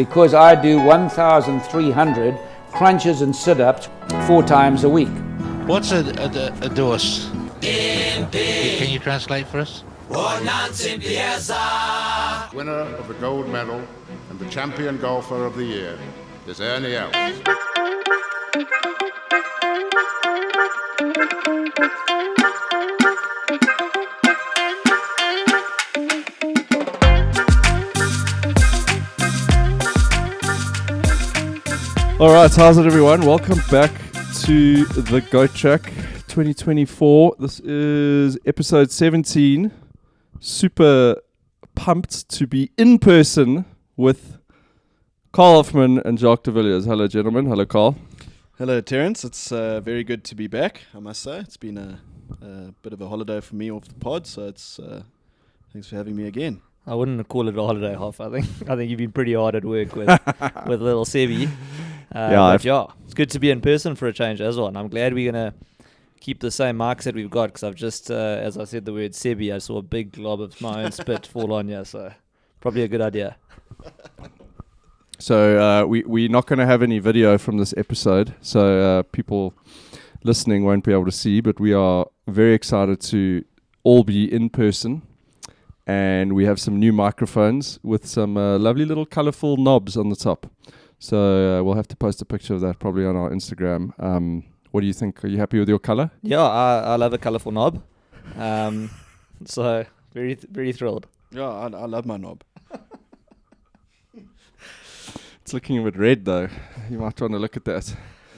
because I do 1,300 crunches and sit-ups 4 times a week. What's a dose? Can you translate for us? Winner of the gold medal and the champion golfer of the year is Ernie Els. All right, how's it, everyone? Welcome back to the Goat Track 2024. This is episode 17. Super pumped to be in person with Karl Hoffman and Jacques de Villiers. Hello, gentlemen. Hello, Karl. Hello, Terrence. It's very good to be back, I must say. It's been a bit of a holiday for me off the pod, so it's thanks for having me again. I wouldn't call it a holiday, Hoff. I think you've been pretty hard at work with little Sebi. It's good to be in person for a change as well. And I'm glad we're going to keep the same marks that we've got, because I've just, as I said the word Sebi, I saw a big glob of my own spit fall on you. So probably a good idea. So we're not going to have any video from this episode, so people listening won't be able to see, but we are very excited to all be in person. And we have some new microphones with some lovely little colourful knobs on the top. So we'll have to post a picture of that probably on our Instagram. What do you think? Are you happy with your colour? Yeah, I love a colourful knob. So very, very thrilled. Yeah, I love my knob. It's looking a bit red though. You might want to look at that.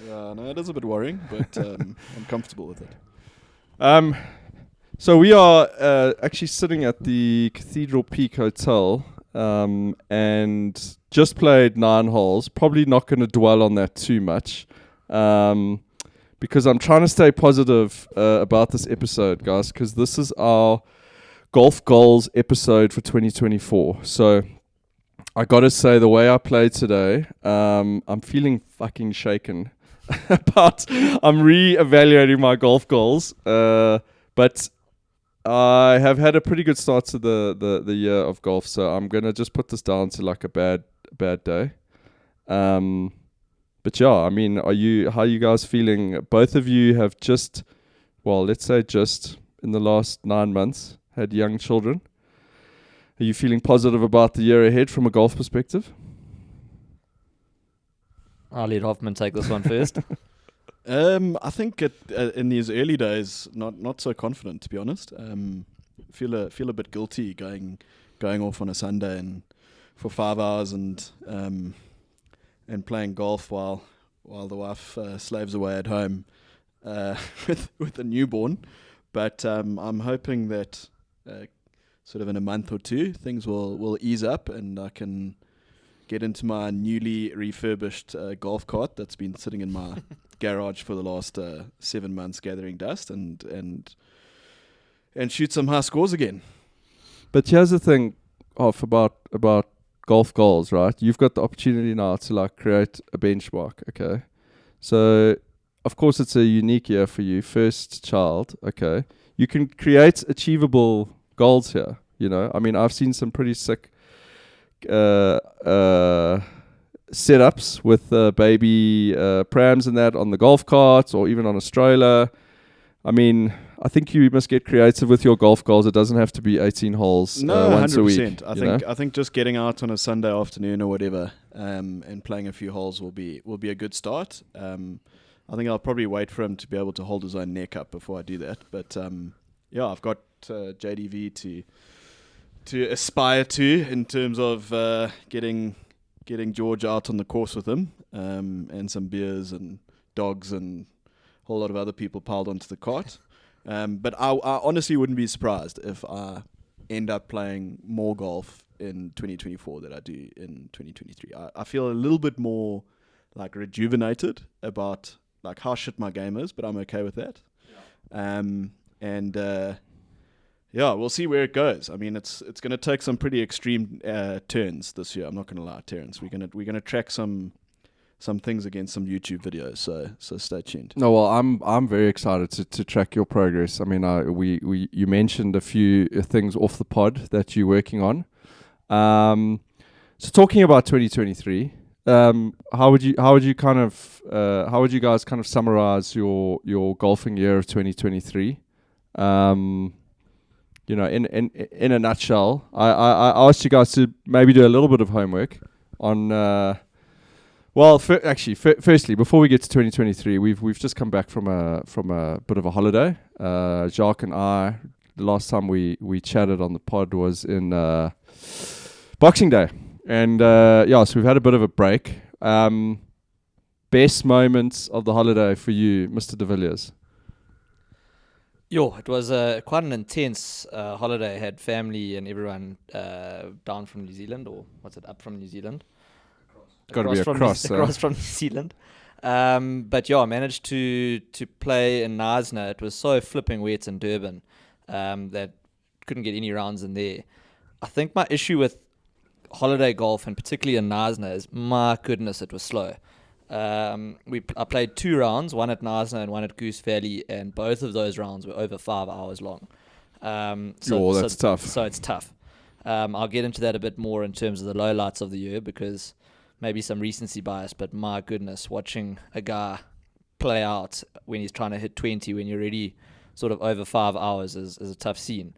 Yeah, no, it is a bit worrying, but I'm comfortable with it. So we are actually sitting at the Cathedral Peak Hotel and just played 9 holes. Probably not going to dwell on that too much because I'm trying to stay positive about this episode, guys, because this is our golf goals episode for 2024. So I got to say, the way I played today, I'm feeling fucking shaken about I'm re-evaluating my golf goals, but I have had a pretty good start to the year of golf, so I'm gonna just put this down to like a bad day. But yeah, I mean, how are you guys feeling? Both of you have just in the last 9 months had young children. Are you feeling positive about the year ahead from a golf perspective? I'll let Hoffman take this one first. I think in these early days, not so confident, to be honest. Feel a bit guilty going off on a Sunday and for 5 hours and playing golf while the wife slaves away at home with a newborn. But I'm hoping that sort of in a month or two things will ease up and I can get into my newly refurbished golf cart that's been sitting in my garage for the last 7 months gathering dust and shoot some high scores again. But here's the thing about golf goals, right? You've got the opportunity now to like create a benchmark, okay? So of course it's a unique year for you, first child, okay? You can create achievable goals here, you know? I mean, I've seen some pretty sick setups with baby prams and that on the golf carts or even on a stroller. I mean, I think you must get creative with your golf goals. It doesn't have to be 18 holes once 100%. a week. I think just getting out on a Sunday afternoon or whatever and playing a few holes will be a good start. I think I'll probably wait for him to be able to hold his own neck up before I do that. But yeah, I've got JDV to aspire to in terms of getting George out on the course with him and some beers and dogs and a whole lot of other people piled onto the cart. But I honestly wouldn't be surprised if I end up playing more golf in 2024 than I do in 2023. I feel a little bit more like rejuvenated about like how shit my game is, but I'm okay with that. Yeah, we'll see where it goes. I mean, it's going to take some pretty extreme turns this year. I'm not going to lie, Terrence. We're going to track some things against some YouTube videos. So stay tuned. No, well, I'm very excited to track your progress. I mean, you mentioned a few things off the pod that you're working on. So talking about 2023, how would you guys kind of summarize your golfing year of 2023? In a nutshell, I asked you guys to maybe do a little bit of homework on. Firstly, before we get to 2023, we've just come back from a bit of a holiday. Jacques and I, the last time we chatted on the pod was in Boxing Day, and so we've had a bit of a break. Best moments of the holiday for you, Mr. De Villiers? It was quite an intense holiday. I had family and everyone down from New Zealand, or what's it, up from New Zealand? Got to be across from New Zealand. I managed to play in Knysna. It was so flipping wet in Durban that couldn't get any rounds in there. I think my issue with holiday golf, and particularly in Knysna, is my goodness, it was slow. I played 2 rounds, one at Knysna and one at Goose Valley, and both of those rounds were over 5 hours long. That's tough. So it's tough. I'll get into that a bit more in terms of the lowlights of the year, because maybe some recency bias, but my goodness, watching a guy play out when he's trying to hit 20 when you're already sort of over 5 hours is a tough scene.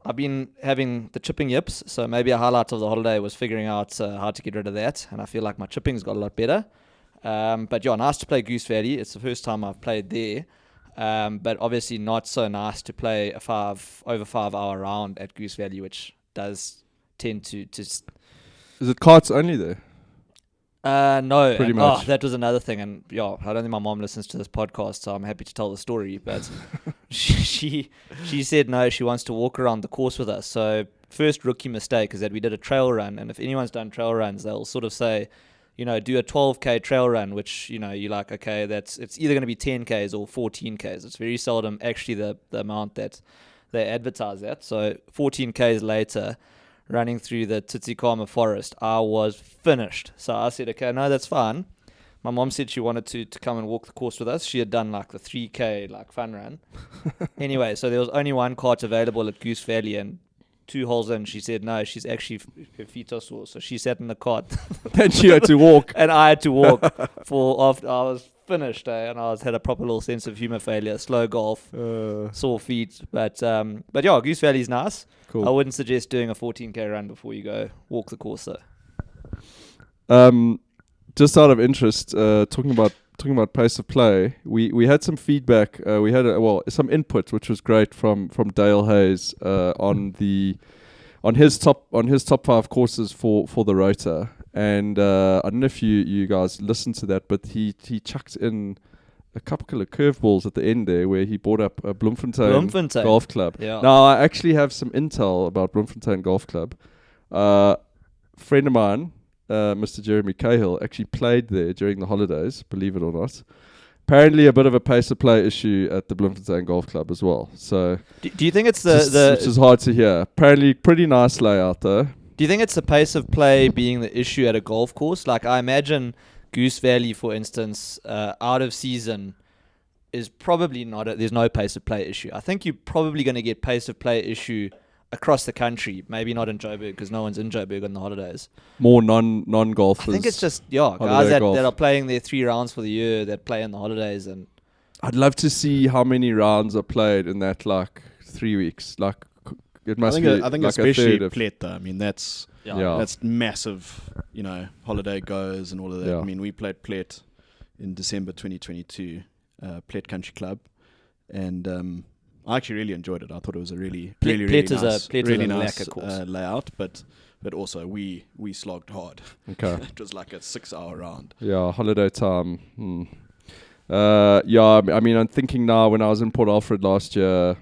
I've been having the chipping yips, so maybe a highlight of the holiday was figuring out how to get rid of that, and I feel like my chipping's got a lot better. Nice to play Goose Valley. It's the first time I've played there, but obviously not so nice to play a over 5 hour round at Goose Valley, which does tend to. Is it carts only there? No. Pretty much. That was another thing, and I don't think my mom listens to this podcast, so I'm happy to tell the story. But she said no, she wants to walk around the course with us. So first rookie mistake is that we did a trail run, and if anyone's done trail runs, they'll sort of say, do a 12k trail run, which you're like, okay, it's either going to be 10k's or 14k's. It's very seldom actually the amount that they advertise at. So 14k's later, running through the Tsitsikamma forest, I was finished. So I said, okay, no, that's fine. My mom said she wanted to come and walk the course with us. She had done like the 3k fun run. Anyway, so there was only one cart available at Goose Valley, and 2 holes in, she said no, she's actually, her feet are sore. So she sat in the cart. Then she had to walk. And I had to walk after I was finished, and I had a proper little sense of humor failure, slow golf, sore feet. But Goose Valley's nice. Cool. I wouldn't suggest doing a 14k run before you go walk the course though. Just out of interest, talking about pace of play, we had some feedback. We had some input, which was great from Dale Hayes on his top 5 courses for the Rota. And I don't know if you guys listened to that, but he chucked in a couple of curveballs at the end there, where he brought up a Bloemfontein Golf Club. Yeah. Now I actually have some intel about Bloemfontein Golf Club. Friend of mine, Mr. Jeremy Cahill, actually played there during the holidays, believe it or not. Apparently a bit of a pace of play issue at the Bloemfontein Golf Club as well. So do you think it's which is hard to hear. Apparently pretty nice layout though. Do you think it's the pace of play being the issue at a golf course? Like, I imagine Goose Valley, for instance, out of season is probably there's no pace of play issue. I think you're probably going to get pace of play issue across the country. Maybe not in Joburg, because no one's in Joburg on the holidays. More non-golfers. I think it's just guys that are playing their 3 rounds for the year that play in the holidays. And I'd love to see how many rounds are played in that 3 weeks. It must I think like especially a Plet though. I mean, that's massive. Holiday goers and all of that. Yeah. I mean, we played Plet in December 2022, Plet Country Club, and I actually really enjoyed it. I thought it was a really nice layout, but also we slogged hard. Okay. It was like a 6-hour round. Yeah, holiday time. I mean, I'm thinking now, when I was in Port Alfred last year,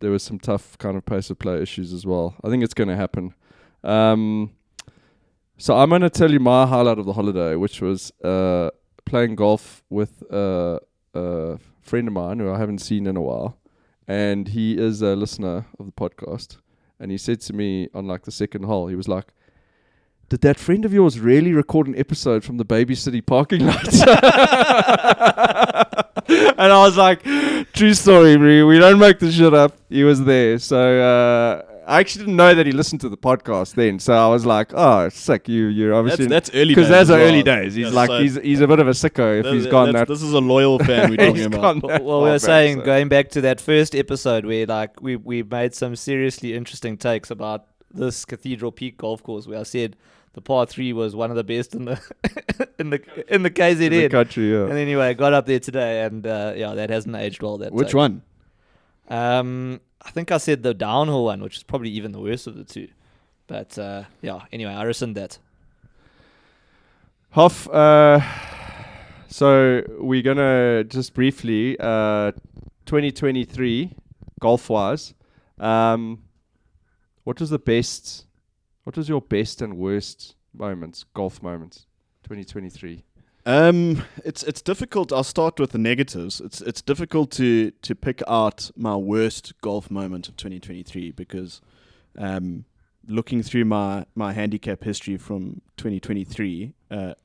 there was some tough kind of pace of play issues as well. I think it's going to happen. So I'm going to tell you my highlight of the holiday, which was playing golf with a friend of mine who I haven't seen in a while. And he is a listener of the podcast. And he said to me on the second hole, he was like, "Did that friend of yours really record an episode from the Baby City parking lot?" And I was like, true story, bro. We don't make the shit up. He was there. So I actually didn't know that he listened to the podcast then, so I was like, "Oh, sick! You're obviously That's early because days those as are early well. days. He's Yeah, like so he's a bit of a sicko if he's gone that. This is a loyal fan we're talking about. Well, we were saying going back to that first episode where like we made some seriously interesting takes about this Cathedral Peak golf course where I said the par 3 was one of the best in the in the KZN in the country. Yeah. And anyway, I got up there today, and that hasn't aged well. That Which take. one? I think I said the downhill one, which is probably even the worst of the two. But anyway, I rescind that. Hoff, so we're gonna just briefly 2023 golf wise. What was your best and worst golf moments 2023? It's difficult. I'll start with the negatives. It's difficult to pick out my worst golf moment of 2023 because looking through my handicap history from 2023,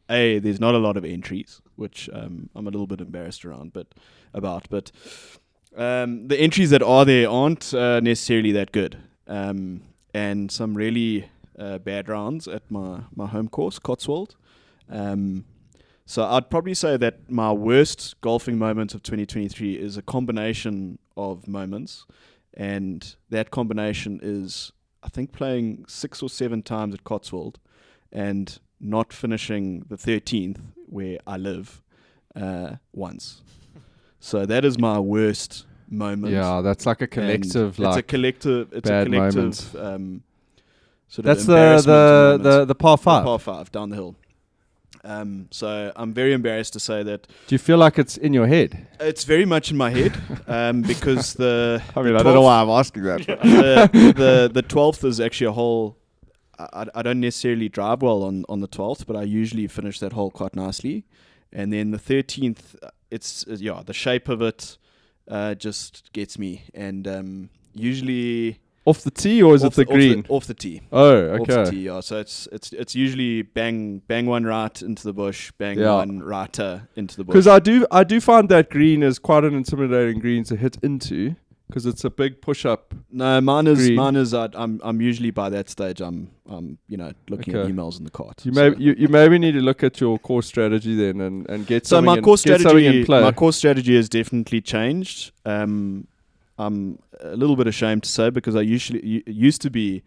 there's not a lot of entries, which I'm a little bit embarrassed but the entries that are there aren't necessarily that good, and some really bad rounds at my home course, Cotswold. So I'd probably say that my worst golfing moment of 2023 is a combination of moments, and that combination is, I think, playing 6 or 7 times at Cotswold and not finishing the 13th where I live once. So that is my worst moment. Yeah, that's like a collective. It's a collective. Sort of that's the par 5. The par 5 down the hill. So I'm very embarrassed to say that. Do you feel like it's in your head? It's very much in my head because I don't know why I'm asking that. the 12th is actually a hole. I don't necessarily drive well on the 12th, but I usually finish that hole quite nicely. And then the 13th, it's the shape of it just gets me. And usually off the tee, or is it the green? Off the tee. Oh, okay. Off the tee, yeah. So it's usually bang one right into the bush, one righter into the bush. Because I do find that green is quite an intimidating green to hit into because it's a big push up. No, mine is. I'm usually by that stage. I'm looking at emails in the cart. You maybe need to look at your course strategy then and get so something. My course strategy. In play. My course strategy has definitely changed. I'm a little bit ashamed to say because I used to be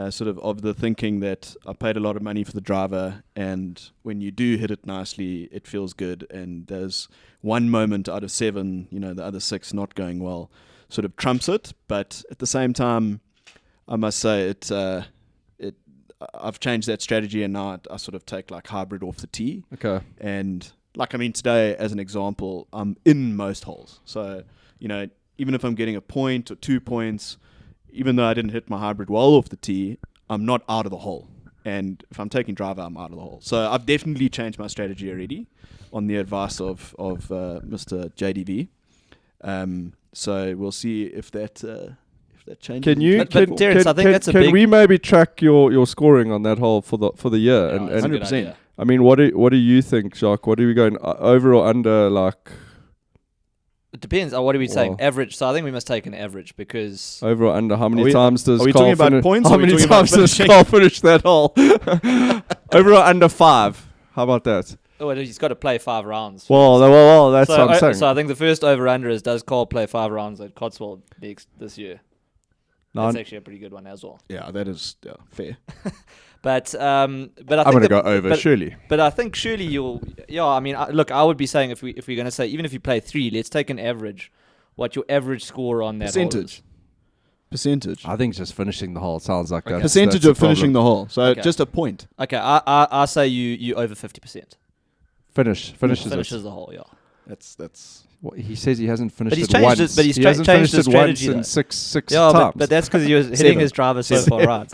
sort of the thinking that I paid a lot of money for the driver, and when you do hit it nicely, it feels good. And there's one moment out of 7, the other 6 not going well, sort of trumps it. But at the same time, I must say I've changed that strategy, and now I sort of take like hybrid off the tee. Okay. And today as an example, I'm in most holes. So even if I'm getting a point or 2 points, even though I didn't hit my hybrid well off the tee, I'm not out of the hole. And if I'm taking driver, I'm out of the hole. So I've definitely changed my strategy already on the advice of Mr. JDV. So we'll see if that changes. Terrence, I think that's a big. Can we maybe track your scoring on that hole for the year? Yeah, and 100%. I mean, what do you think, Jacques? What are we going over or under? Like. It depends. What are we saying? Average. So I think we must take an average because over or under. How many times does Are we Karl talking about points? How many times does Karl finish that hole? Over or under 5? How about that? Oh, he's got to play 5 rounds. Well, that's what I'm saying. So I think the first over under is does Karl play 5 rounds at Cotswold this year? That's actually a pretty good one as well. Yeah, that is fair. But I think I'm going to go over, surely. But I think surely you'll. Yeah, I mean, I would be saying if we're going to say even if you play 3, let's take an average. What your average score on that percentage? I think just finishing the hole sounds like that. Percentage of finishing the hole. So just a point. Okay, I say you over 50%. Finishes the hole. Yeah. That's. What, he says he hasn't finished it once. But he's hasn't changed finished his it once strategy in six yeah, times. But that's because he was hitting his driver so far right.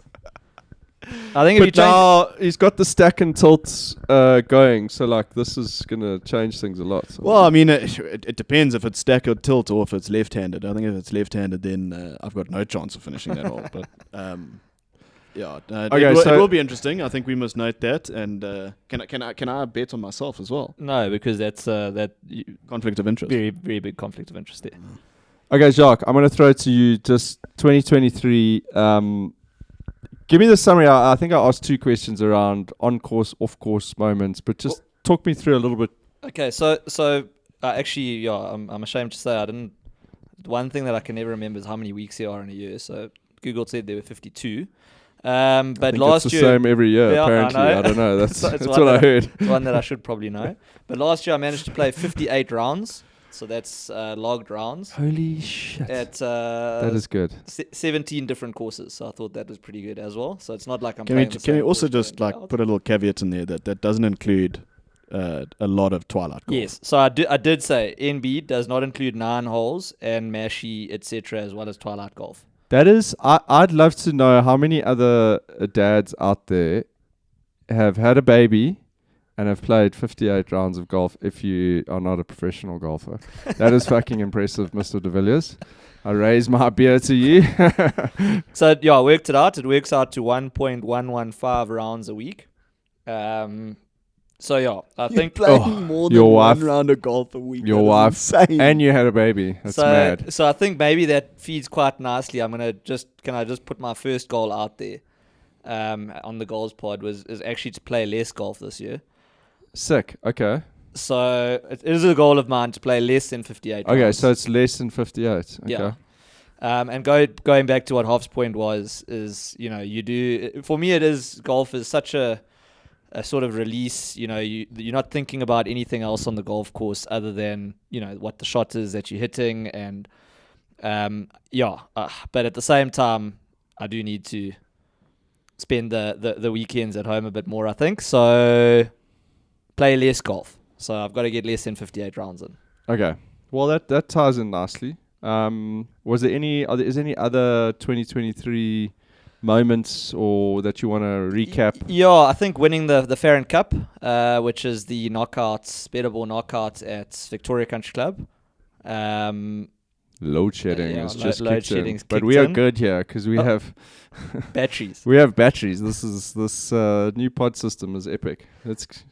I think if but now he's got the stack and tilt going, so like this is gonna change things a lot. So. Well, I mean, it depends if it's stack or tilt or if it's left-handed. I think if it's lefth-handed, then I've got no chance of finishing that hole. But it will be interesting. I think we must note that. And can I bet on myself as well? No, because that's conflict of interest. Very very big conflict of interest there. Okay, Jacques, I'm going to throw it to you. Just 2023. Give me the summary. I think I asked 2 questions around on-course, off-course moments, but just talk me through a little bit. Okay, so actually, yeah, I'm ashamed to say I didn't. One thing that I can never remember is how many weeks there are in a year. So Google said there were 52. But I think last it's the year, same every year, yeah, apparently. I don't know. That's, it's that's what I heard. It's one that I should probably know. But last year I managed to play 58 rounds. So that's logged rounds. Holy shit. At that is good. 17 different courses. So I thought that was pretty good as well. So it's not like I'm Can playing we the can same we also course just day in, like day out. put a little caveat in there that doesn't include a lot of Twilight golf? Yes. So I did say NB does not include 9 holes and Mashie, etc., as well as Twilight golf. That is, I'd love to know how many other dads out there have had a baby and have played 58 rounds of golf if you are not a professional golfer. That is fucking impressive, Mr. De Villiers. I raise my beer to you. So, yeah, I worked it out. It works out to 1.115 rounds a week. So, yeah, I think... playing more than your one wife- round of golf a week. Your That is wife insane. and you had a baby. That's mad. So I think maybe that feeds quite nicely. Can I just put my first goal out there on the goals pod is actually to play less golf this year. Sick. Okay. So it is a goal of mine to play less than 58 Okay, rounds. so it's less than 58. Okay. Yeah. And going back to what Hoff's point was, is, you know, you do, for me it is, golf is such a sort of release, you know, you're not thinking about anything else on the golf course other than, you know, what the shot is that you're hitting. And but at the same time, I do need to spend the weekends at home a bit more, I think. So play less golf. So I've got to get less than 58 rounds in. Okay. Well, that ties in nicely. Is there any other 2023 moments or that you want to recap? Yeah, I think winning the Farron Cup, which is the knockouts, better ball knockouts at Victoria Country Club. Load shedding is just load kicked in. shedding's But kicked we are in. good here because we have Batteries. we have batteries. This new pod system is epic.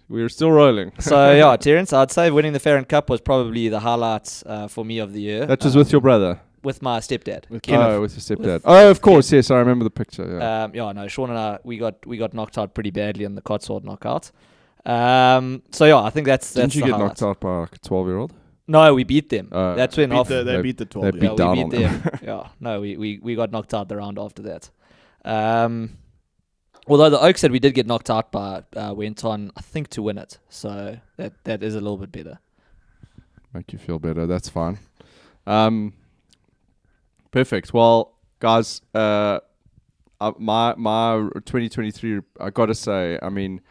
We're still rolling. So yeah, Terrence, I'd say winning the Farron Cup was probably the highlights for me of the year. That was with your brother. With my stepdad. With Oh, with your stepdad. With Of course, yes, I remember the picture. Yeah. No, Sean and I, we got knocked out pretty badly in the Cotswold knockout. So yeah, I think that's Didn't you the get highlights. knocked out by like a 12-year-old? No, we beat them. That's when They beat the 12. they beat down we on beat them. them. Yeah, no, we got knocked out the round after that. Although the Oaks said we did get knocked out by, went on, I think, to win it. So that is a little bit better. Make you feel better. That's fine. Perfect. Well, guys, my 2023, I gotta say, I mean,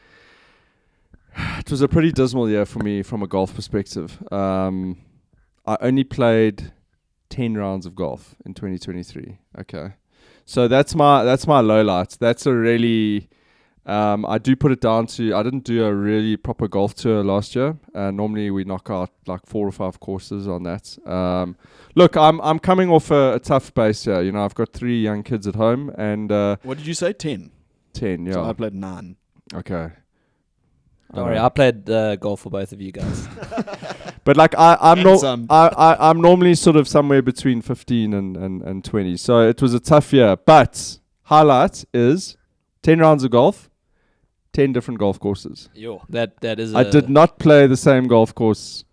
it was a pretty dismal year for me from a golf perspective. I only played 10 rounds of golf in 2023. Okay, so that's my lowlight. That's a really I do put it down to I didn't do a really proper golf tour last year. Normally we knock out like 4 or 5 courses on that. Look, I'm coming off a tough base here. You know, I've got 3 young kids at home, and What did you say? 10. 10. Yeah. So I played 9. Okay. Don't worry, I played golf for both of you guys. But like I'm some. I'm normally sort of somewhere between 15 and 20. So it was a tough year. But highlight is 10 rounds of golf, 10 different golf courses. Yo, that is. I did not play the same golf course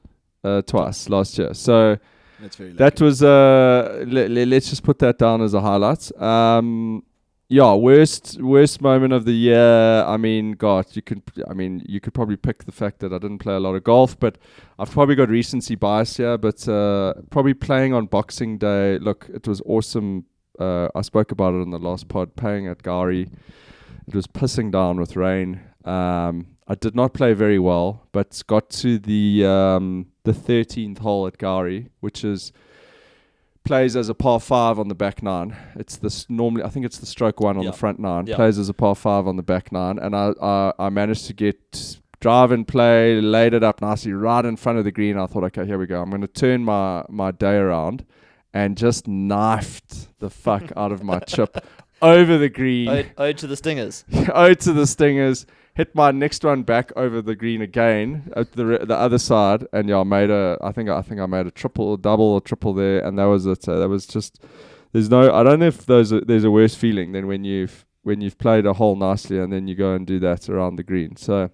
twice last year. So That's very lucky. that was let's just put that down as a highlight. Yeah, worst moment of the year. I mean, God, you could probably pick the fact that I didn't play a lot of golf, but I've probably got recency bias here. But probably playing on Boxing Day. Look, it was awesome. I spoke about it in the last pod. Playing at Gowrie, it was pissing down with rain. I did not play very well, but got to the 13th hole at Gowrie, which is plays as a par 5 on the back 9. It's this normally, I think it's the stroke 1 on the front 9. Yeah. Plays as a par 5 on the back 9, and I managed to get drive and play, laid it up nicely right in front of the green. I thought, okay, here we go. I'm going to turn my day around, and just knifed the fuck out of my chip over the green. Ode to the Stingers. Ode to the Stingers. hit my next one back over the green again at the other side, and I think I made a double or triple there, and that was it. So that was just I don't know if there's a worse feeling than when you've played a hole nicely and then you go and do that around the green. So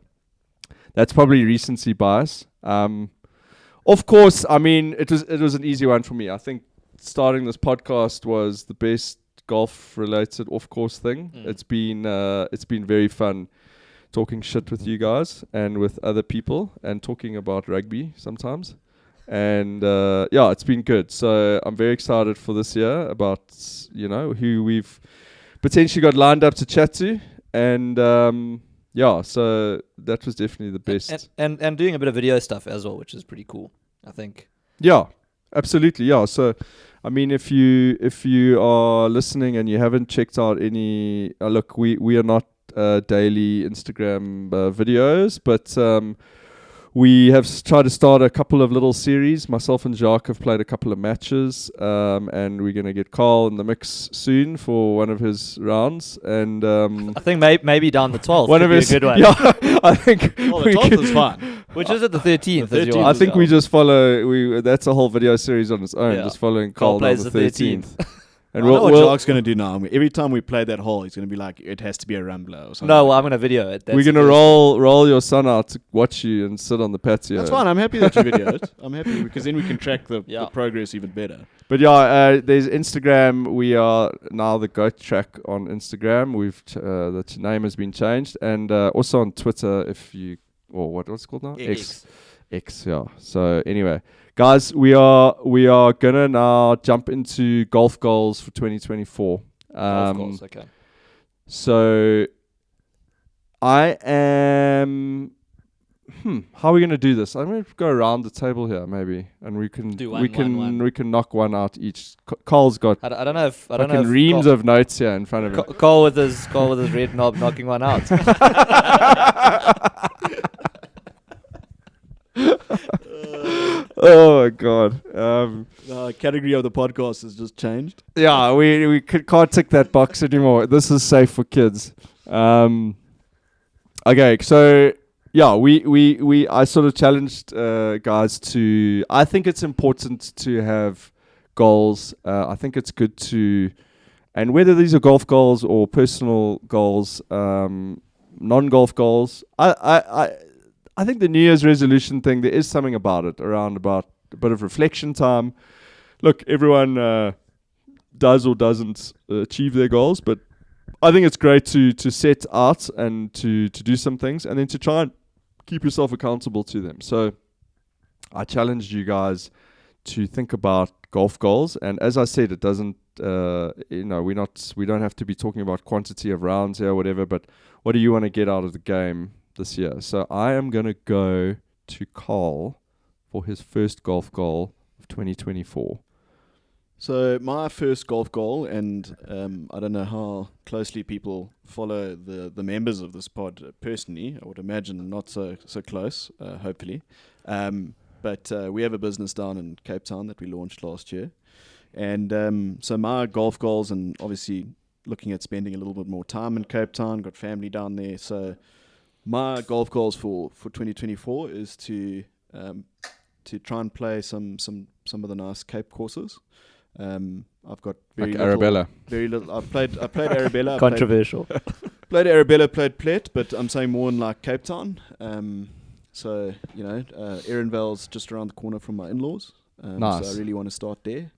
that's probably recency bias. Of course, I mean it was an easy one for me. I think starting this podcast was the best golf related off course thing. It's been very fun talking shit with you guys and with other people and talking about rugby sometimes. And it's been good. So I'm very excited for this year about who we've potentially got lined up to chat to. And so that was definitely the best. And doing a bit of video stuff as well, which is pretty cool, I think. Yeah, absolutely. Yeah. So I mean, if you are listening and you haven't checked out any, look, we are not daily Instagram videos, but we have tried to start a couple of little series. Myself and Jacques have played a couple of matches, and we're going to get Karl in the mix soon for one of his rounds. And I think maybe down the 12th one of his, be a good one. Yeah, I think the 12th is fine. Which is at the 13th. The 13th I think we just follow. That's a whole video series on its own. Yeah. Just following Karl Karl on plays the the 13th. And I know what Jacques going to do now. Every time we play that hole, he's going to be like, it has to be a rambler or something. No, well, I'm going to video it. We're going to roll your son out to watch you and sit on the patio. That's fine. I'm happy that you video it. I'm happy because then we can track the progress even better. But there's Instagram. We are now the Goat Track on Instagram. The name has been changed. And also on Twitter, what's it called now? X, yeah. So anyway, guys, we are gonna now jump into golf goals for 2024. Golf goals, okay. So I am. How are we gonna do this? I'm gonna go around the table here, maybe, and we can we can knock one out each. Karl's got. I don't know if reams of notes here in front of him. Karl with his red knob knocking one out. Oh my god! The category of the podcast has just changed. Yeah, we can't tick that box anymore. This is safe for kids. Okay, so yeah, I sort of challenged guys to. I think it's important to have goals. I think it's good to, and whether these are golf goals or personal goals, non-golf goals, I think the New Year's resolution thing, there is something about it, about a bit of reflection time. Look, everyone does or doesn't achieve their goals, but I think it's great to set out and to do some things and then to try and keep yourself accountable to them. So I challenged you guys to think about golf goals. And as I said, it doesn't, we don't have to be talking about quantity of rounds here or whatever, but what do you want to get out of the game this year? So I am going to go to Karl for his first golf goal of 2024. So my first golf goal, and I don't know how closely people follow the members of this pod personally. I would imagine not so close, hopefully. But we have a business down in Cape Town that we launched last year. And so my golf goals, and obviously looking at spending a little bit more time in Cape Town, got family down there. So my golf goals for 2024 is to try and play some of the nice Cape courses. I've got very like little, Arabella. Very little. I played Arabella. Controversial. Played Arabella, played Plet, but I'm saying more in like Cape Town. So Ehrenvale's just around the corner from my in-laws. Nice. So I really want to start there.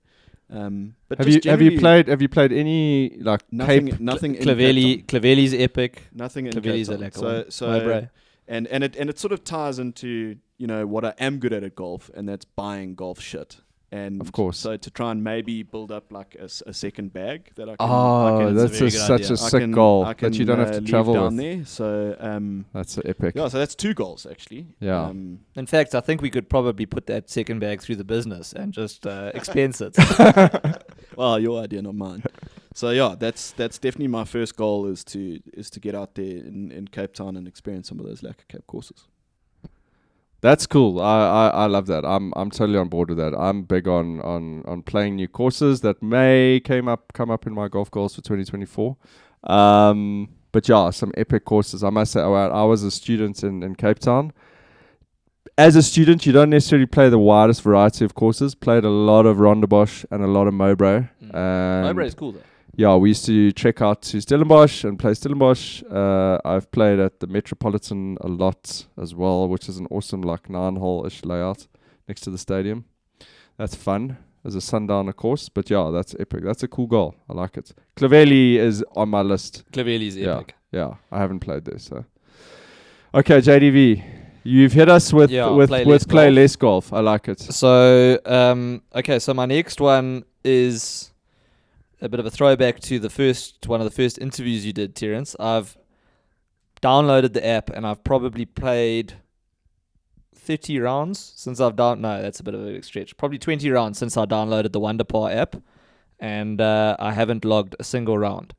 But have you played any like nothing? Cape? Nothing. Claveli's epic. Nothing in Claveli's Cape Town. So and it sort of ties into what I am good at golf, and that's buying golf shit. And of course, so to try and maybe build up like a second bag that I can. That's such a sick goal that you don't have to travel down with. there. So that's epic. Yeah, so that's 2 goals actually. Yeah. In fact, I think we could probably put that second bag through the business and just expense it. Well, your idea, not mine. So yeah, that's definitely my first goal is to get out there in Cape Town and experience some of those Lacquer Cape courses. That's cool. I love that. I'm totally on board with that. I'm big on playing new courses that may come up in my golf goals for 2024. But yeah, some epic courses. I must say, I was a student in Cape Town. As a student, you don't necessarily play the widest variety of courses. Played a lot of Rondebosch and a lot of Mowbray. Mowbray is cool though. Yeah, we used to trek out to Stellenbosch and play Stellenbosch. I've played at the Metropolitan a lot as well, which is an awesome 9-hole-ish layout next to the stadium. That's fun as a sundowner course, but yeah, that's epic. That's a cool goal. I like it. Clovelly is on my list. Clovelly's epic. Yeah, I haven't played there, so. Okay, JDV. You've hit us with play less golf. I like it. So, so my next one is a bit of a throwback to one of the first interviews you did, Terrence. I've downloaded the app and I've probably played 30 rounds since I've no, that's a bit of a big stretch. Probably 20 rounds since I downloaded the Wonderpar app, and I haven't logged a single round.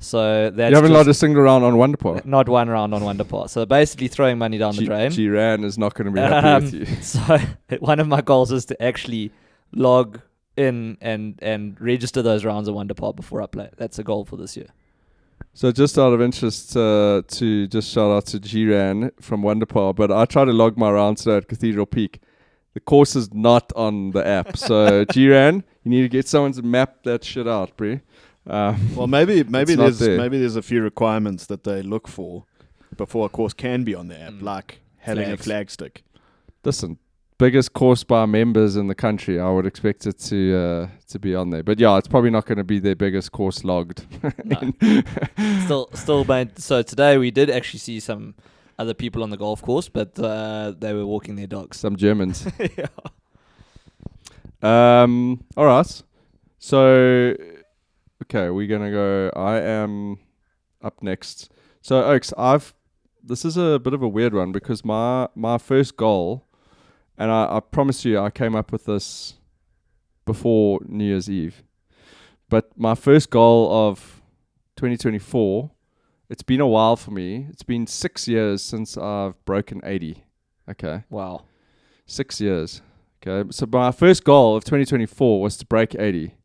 So that's you haven't logged a single round on Wonderpar? Not one round on Wonderpar. So basically throwing money down the drain. G-Ran is not going to be happy with you. So one of my goals is to actually log in and register those rounds of Wonderpar before I play. That's a goal for this year. So just out of interest, to just shout out to G-Ran from Wonderpar, but I try to log my rounds today at Cathedral Peak. The course is not on the app. So G-Ran, you need to get someone to map that shit out, bro. Well, maybe there's a few requirements that they look for before a course can be on the app, like having a flag stick. Listen, biggest course by members in the country. I would expect it to be on there, but yeah, it's probably not going to be their biggest course logged. Still, mate. So today we did actually see some other people on the golf course, but they were walking their dogs. Some Germans. Yeah. All right. So. Okay, we're gonna go. I am up next. So Oaks, this is a bit of a weird one because my first goal, and I promise you I came up with this before New Year's Eve, but my first goal of 2024, it's been a while for me. It's been 6 years since I've broken 80. Okay. Wow. 6 years. Okay. So my first goal of 2024 was to break 80.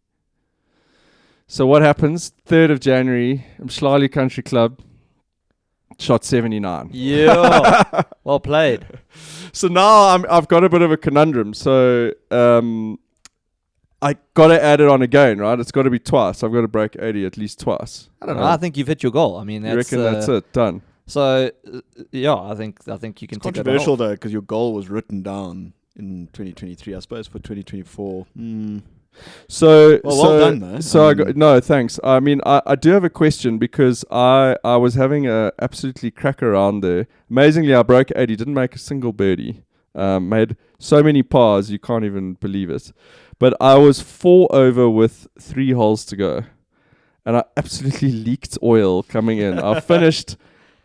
So what happens? 3rd of January, Mhlali Country Club, shot 79. Yeah, well played. So now I've got a bit of a conundrum. So I got to add it on again, right? It's got to be twice. I've got to break 80 at least twice. I don't know. I think you've hit your goal. I mean, you reckon that's it? Done. So yeah, I think you can. It's controversial though, because your goal was written down in 2023. I suppose for 2024. So well done though. So I got, no thanks. I mean I do have a question because I was having a absolutely cracker around there. Amazingly, I broke 80, didn't make a single birdie. Made so many pars you can't even believe it. But I was 4 over with 3 holes to go, and I absolutely leaked oil coming in. I finished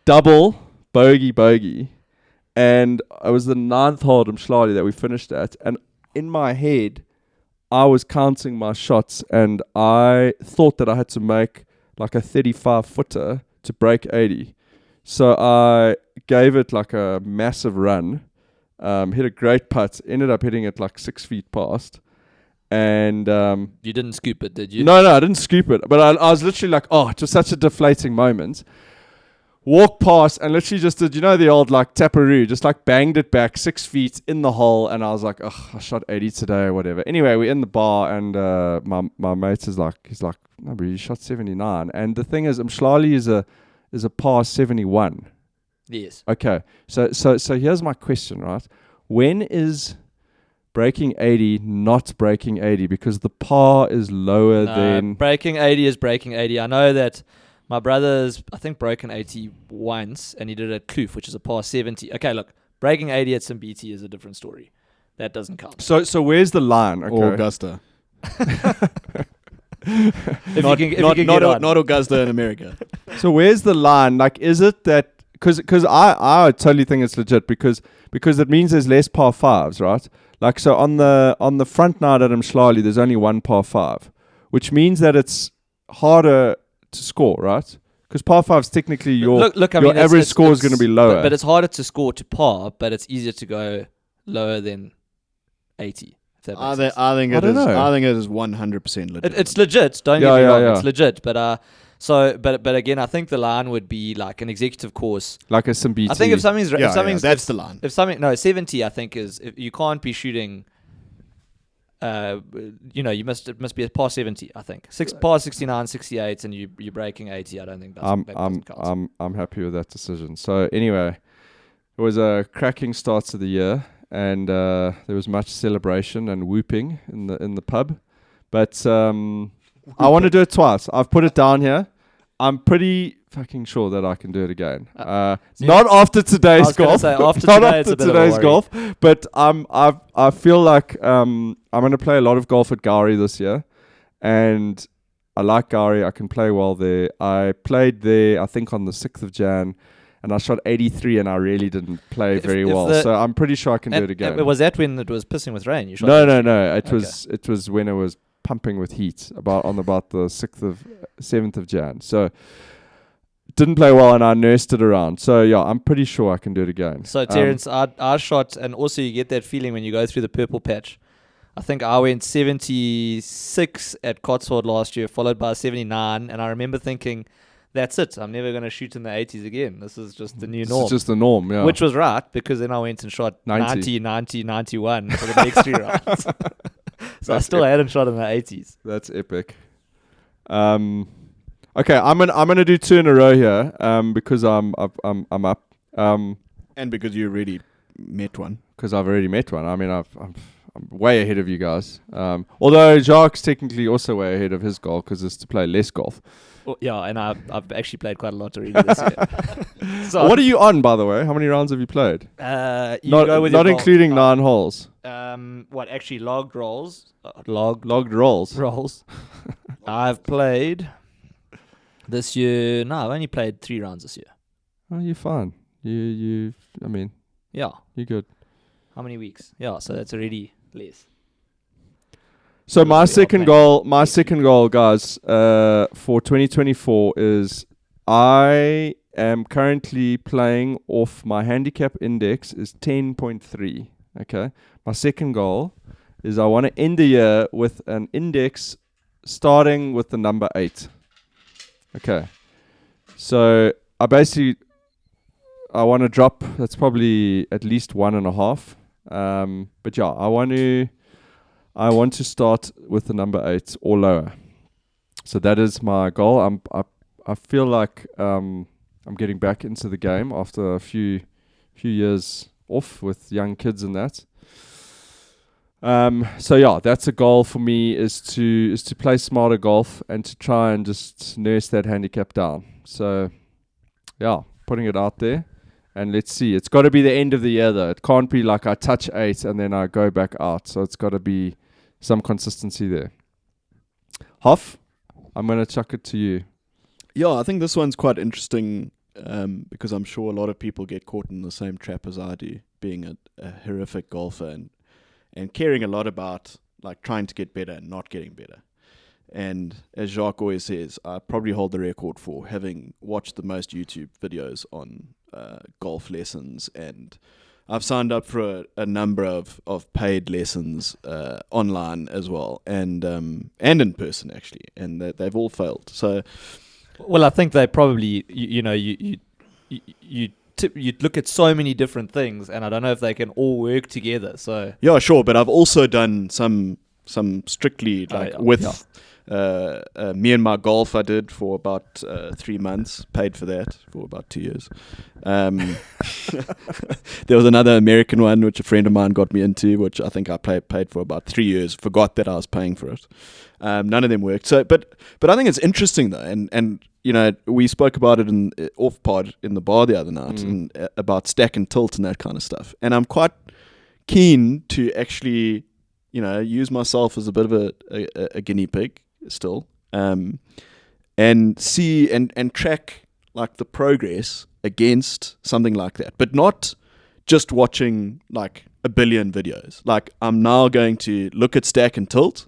double bogey, and it was the 9th hole at Mhlali that we finished at, and in my head I was counting my shots, and I thought that I had to make like a 35-footer to break 80. So I gave it like a massive run, hit a great putt, ended up hitting it like 6 feet past. And you didn't scoop it, did you? No, I didn't scoop it. But I was literally like, oh, it was such a deflating moment. Walked past and literally just did, the old like taparoo, just like banged it back 6 feet in the hole, and I was like, oh, I shot 80 today or whatever. Anyway, we're in the bar, and my mate he's like, no, bro, you shot 79. And the thing is, Mhlali is a par 71. Yes. Okay, so here's my question, right? When is breaking 80 not breaking 80? Because the par is lower than... breaking 80 is breaking 80. I know that my brother's, I think, broken 80 once, and he did it at Kloof, which is a par 70. Okay, look, breaking 80 at St. BT is a different story. That doesn't count. So where's the line? Okay. Or Augusta. Not Augusta in America. So where's the line? Like, is it that... Because I totally think it's legit because it means there's less par 5s, right? Like, so on the front nine at Mhlali, there's only 1 par 5, which means that it's harder to score, right? Because par 5's technically your average score is going to be lower. But it's harder to score to par, but it's easier to go lower than 80. I think it is 100% legit. It's legit. Don't get me wrong. Yeah. It's legit. But So, but again, I think the line would be like an executive course. Like a Simbiti. I think if something's that's the line. If something 70, I think is if you can't be shooting. It must be a past 70. I think past 69, 68, and you're breaking 80. I don't think that doesn't count. I'm happy with that decision. So anyway, it was a cracking start to the year, and there was much celebration and whooping in the pub. But I want to do it twice. I've put it down here. I'm pretty fucking sure that I can do it again. Not after today's golf. Not after today's golf. But I feel like I'm going to play a lot of golf at Gowrie this year, and I like Gowrie. I can play well there. I played there, I think, on the 6th of Jan, and I shot 83, and I really didn't play very well. So I'm pretty sure I can do it again. Was that when it was pissing with rain? You shot No. It was when it was pumping with heat about the 7th of Jan. So didn't play well, and I nursed it around. So yeah, I'm pretty sure I can do it again. So Terrence, I shot, and also you get that feeling when you go through the purple patch. I think I went 76 at Cotswold last year, followed by 79, and I remember thinking, that's it. I'm never going to shoot in the 80s again. This is just the new norm. It's just the norm, yeah. Which was right, because then I went and shot 90, 91 for the next 3 rounds. So I still hadn't shot in the 80s. That's epic. Okay, I'm gonna do 2 in a row here, because I'm up. And because you already met one. Because I've already met one. I mean, I'm way ahead of you guys. Although Jacques technically also way ahead of his goal because it's to play less golf. Well, yeah, and I've actually played quite a lot already this year. So what are you on, by the way? How many rounds have you played? Not including 9 holes. Actually logged rolls? Logged rolls. Rolls. I've played this year. No, I've only played 3 rounds this year. Oh, you're fine. You. I mean. Yeah. You're good. How many weeks? Yeah, so that's already less. So my second goal, guys, for 2024 is I am currently playing off my handicap index is 10.3. Okay. My second goal is I want to end the year with an index starting with the number 8. Okay. So I want to drop, that's probably at least 1.5. But yeah, I want to start with the number 8 or lower. So that is my goal. I feel like I'm getting back into the game after a few years off with young kids and that. So yeah, that's a goal for me is to play smarter golf and to try and just nurse that handicap down. So yeah, putting it out there. And let's see. It's got to be the end of the year, though. It can't be like I touch 8 and then I go back out. So it's got to be some consistency there. Hoff, I'm going to chuck it to you. Yeah, I think this one's quite interesting because I'm sure a lot of people get caught in the same trap as I do, being a horrific golfer and caring a lot about like trying to get better and not getting better. And as Jacques always says, I probably hold the record for having watched the most YouTube videos on golf lessons, and I've signed up for a number of paid lessons online as well, and in person actually, and they've all failed. So, well, I think they probably you look at so many different things, and I don't know if they can all work together. So yeah, sure, but I've also done some strictly with. Yeah. Me and my golf I did for about 3 months, paid for that for about 2 years. There was another American one which a friend of mine got me into, which I think I paid for about 3 years, forgot that I was paying for it. None of them worked. So but I think it's interesting though, and you know, we spoke about it in off pod in the bar the other night and about stack and tilt and that kind of stuff. And I'm quite keen to actually, you know, use myself as a bit of a guinea pig still, and see and track like the progress against something like that, but not just watching like a billion videos. Like I'm now going to look at stack and tilt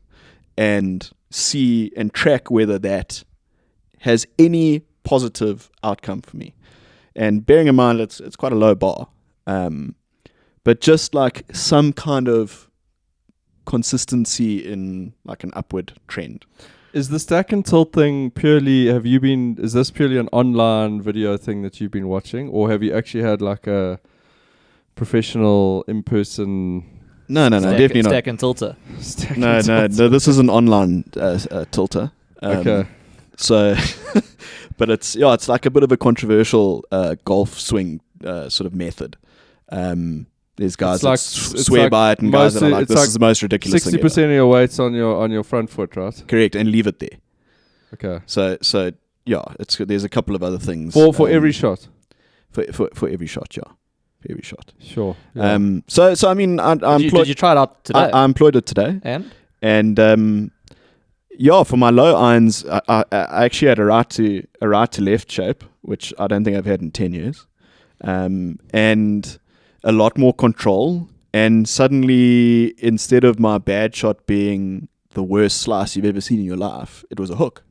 and see and track whether that has any positive outcome for me. And bearing in mind it's quite a low bar, but just like some kind of consistency in like an upward trend. Is the stack and tilt thing purely? Is this purely an online video thing that you've been watching, or have you actually had like a professional in-person? No, definitely not. Stack and tilter. No. This is an online tilter. Okay. So, but it's like a bit of a controversial golf swing sort of method. There's guys that swear by it, and guys that are like, this is the most ridiculous thing ever. 60% of your weight's on your front foot, right? Correct, and leave it there. Okay. So yeah, there's a couple of other things for every shot. For every shot, yeah. For every shot. Sure. Yeah. So I mean, did you try it out today? I employed it today, and yeah, for my low irons, I actually had a right to left shape, which I don't think I've had in 10 years, and a lot more control. And suddenly, instead of my bad shot being the worst slice you've ever seen in your life, it was a hook.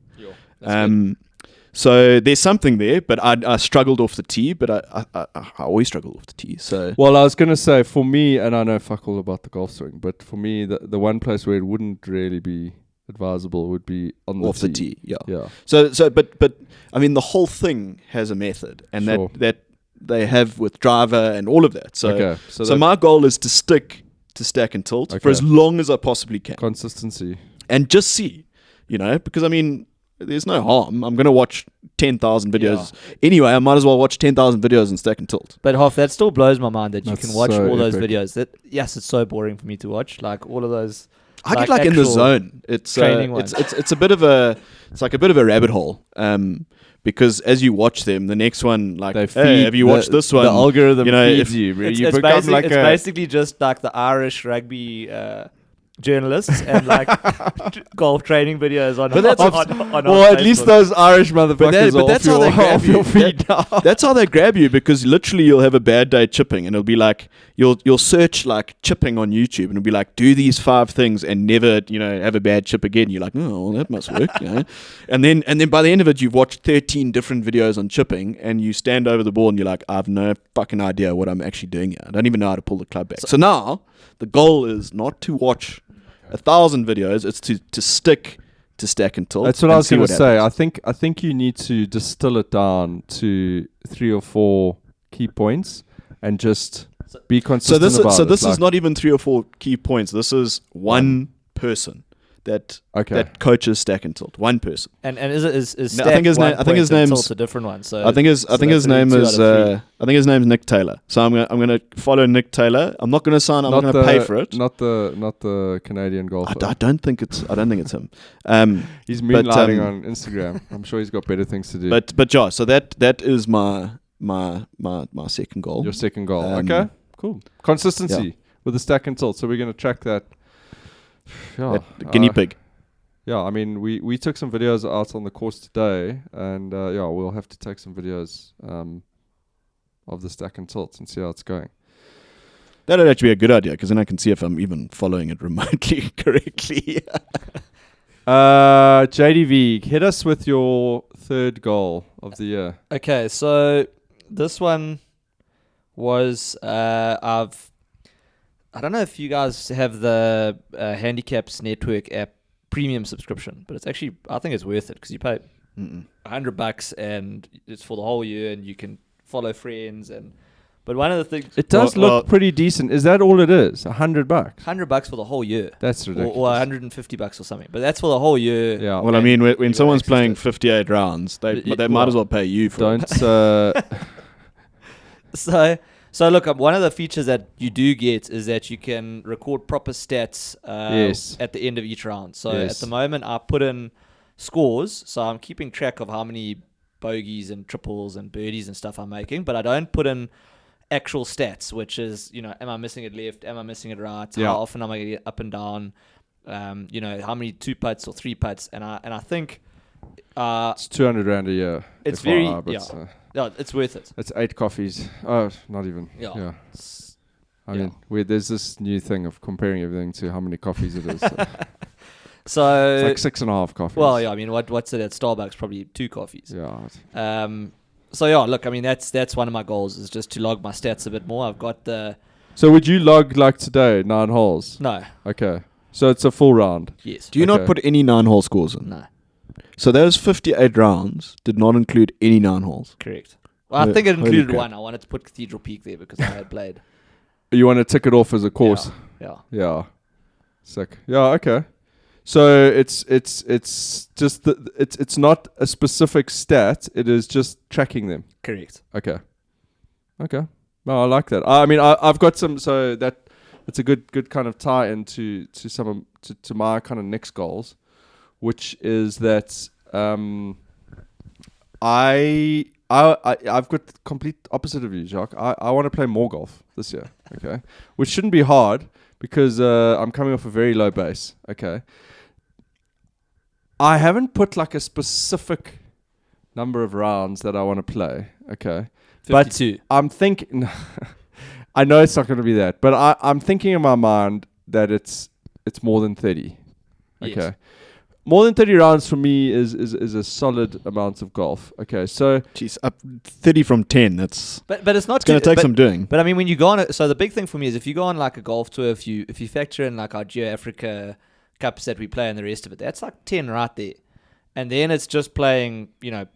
So there's something there, but I struggled off the tee, but I always struggle off the tee. So well, I was going to say, for me, and I know fuck all about the golf swing, but for me, the one place where it wouldn't really be advisable would be on the tee. Yeah. So, but I mean, the whole thing has a method, and that they have with driver and all of that. So my goal is to stick to stack and tilt for as long as I possibly can. Consistency. And just see, because I mean, there's no harm. I'm going to watch 10,000 videos. Anyway, I might as well watch 10,000 videos and stack and tilt. But Hoff, that still blows my mind that you can watch all those videos. Yes, it's so boring for me to watch. Like all of those. I get like in the zone. It's it's a bit of a rabbit hole. Because as you watch them, the next one, like, hey, have you watched this one? The algorithm feeds you. It's basically just like the Irish rugby journalists and like golf training videos on. But at least those Irish motherfuckers are off your feed. That's how they grab you, because literally you'll have a bad day chipping, and it'll be like you'll search like chipping on YouTube, and it'll be like, do these 5 things and never have a bad chip again. You're like, oh, well, that must work, And then by the end of it, you've watched 13 different videos on chipping, and you stand over the ball and you're like, I have no fucking idea what I'm actually doing here. I don't even know how to pull the club back. So now the goal is not to watch 1,000 videos, it's to stick to stack and tilt. That's what I was going to say. I think you need to distill it down to 3 or 4 key points and just be consistent about it. So this is not even 3 or 4 key points. This is one person that coaches stack and tilt. One person. And is stack I think his name's a different one. So I think his name is I think his name's Nick Taylor. So I'm gonna follow Nick Taylor. I'm not gonna sign. I'm not gonna pay for it. Not the Canadian golfer. I don't think it's him. He's moonlighting on Instagram. I'm sure he's got better things to do. But yeah. So that is my second goal. Your second goal. Okay. Cool. Consistency with the stack and tilt. So we're gonna track that. Yeah, guinea pig. Yeah, I mean, we took some videos out on the course today, and we'll have to take some videos of the stack and tilt and see how it's going. That would actually be a good idea, because then I can see if I'm even following it remotely correctly. JDV, hit us with your third goal of the year. Okay, so this one was I don't know if you guys have the Handicaps Network app premium subscription, but it's actually, I think it's worth it, because you pay $100 and it's for the whole year, and you can follow friends. But one of the things, it does look pretty decent. Is that all it is? $100? $100 for the whole year. That's ridiculous. Or $150 or something. But that's for the whole year. Yeah. Well, I mean, when someone's playing 58 rounds, they might as well pay you for it. So look, one of the features that you do get is that you can record proper stats at the end of each round. So at the moment, I put in scores. So I'm keeping track of how many bogeys and triples and birdies and stuff I'm making. But I don't put in actual stats, which is, am I missing it left? Am I missing it right? How often am I going to get up and down? How many 2 putts or 3 putts? And I think it's $200 a year. It's very no, it's worth it. It's 8 coffees. Oh, not even. Yeah. I mean, there's this new thing of comparing everything to how many coffees it is. So it's like 6.5 coffees. Well, yeah. I mean, what's it at Starbucks? Probably 2 coffees. Yeah. So yeah, look. I mean, that's one of my goals, is just to log my stats a bit more. I've got the. So would you log like today 9 holes? No. Okay. So it's a full round. Yes. Do you not Okay. put any 9-hole scores in? No. So those 58 rounds did not include any 9 holes. Correct. Well, I Holy- think it holy included crap. one. I wanted to put Cathedral Peak there because I had played. You want to tick it off as a course? Yeah. Yeah. Sick. Yeah. Okay. So it's just it's not a specific stat. It is just tracking them. Correct. Okay. No, I like that. I mean, I've got some. So that it's a good kind of tie into some to my kind of next goals, which is that I've got the complete opposite of you, Jacques. I want to play more golf this year. Okay, which shouldn't be hard because I'm coming off a very low base. Okay. I haven't put like a specific number of rounds that I want to play. Okay. 52. But I'm thinking, I know it's not going to be that, but I'm thinking in my mind that it's more than 30. Okay. Yes. More than 30 rounds for me is a solid amount of golf. Okay. So, Jeez, up 30 from 10. That's But it's not it's going to take some doing. But I mean, when you go on, so the big thing for me is if you go on like a golf tour, if you factor in like our Geo Africa Cups that we play and the rest of it, that's like 10 right there. And then it's just playing,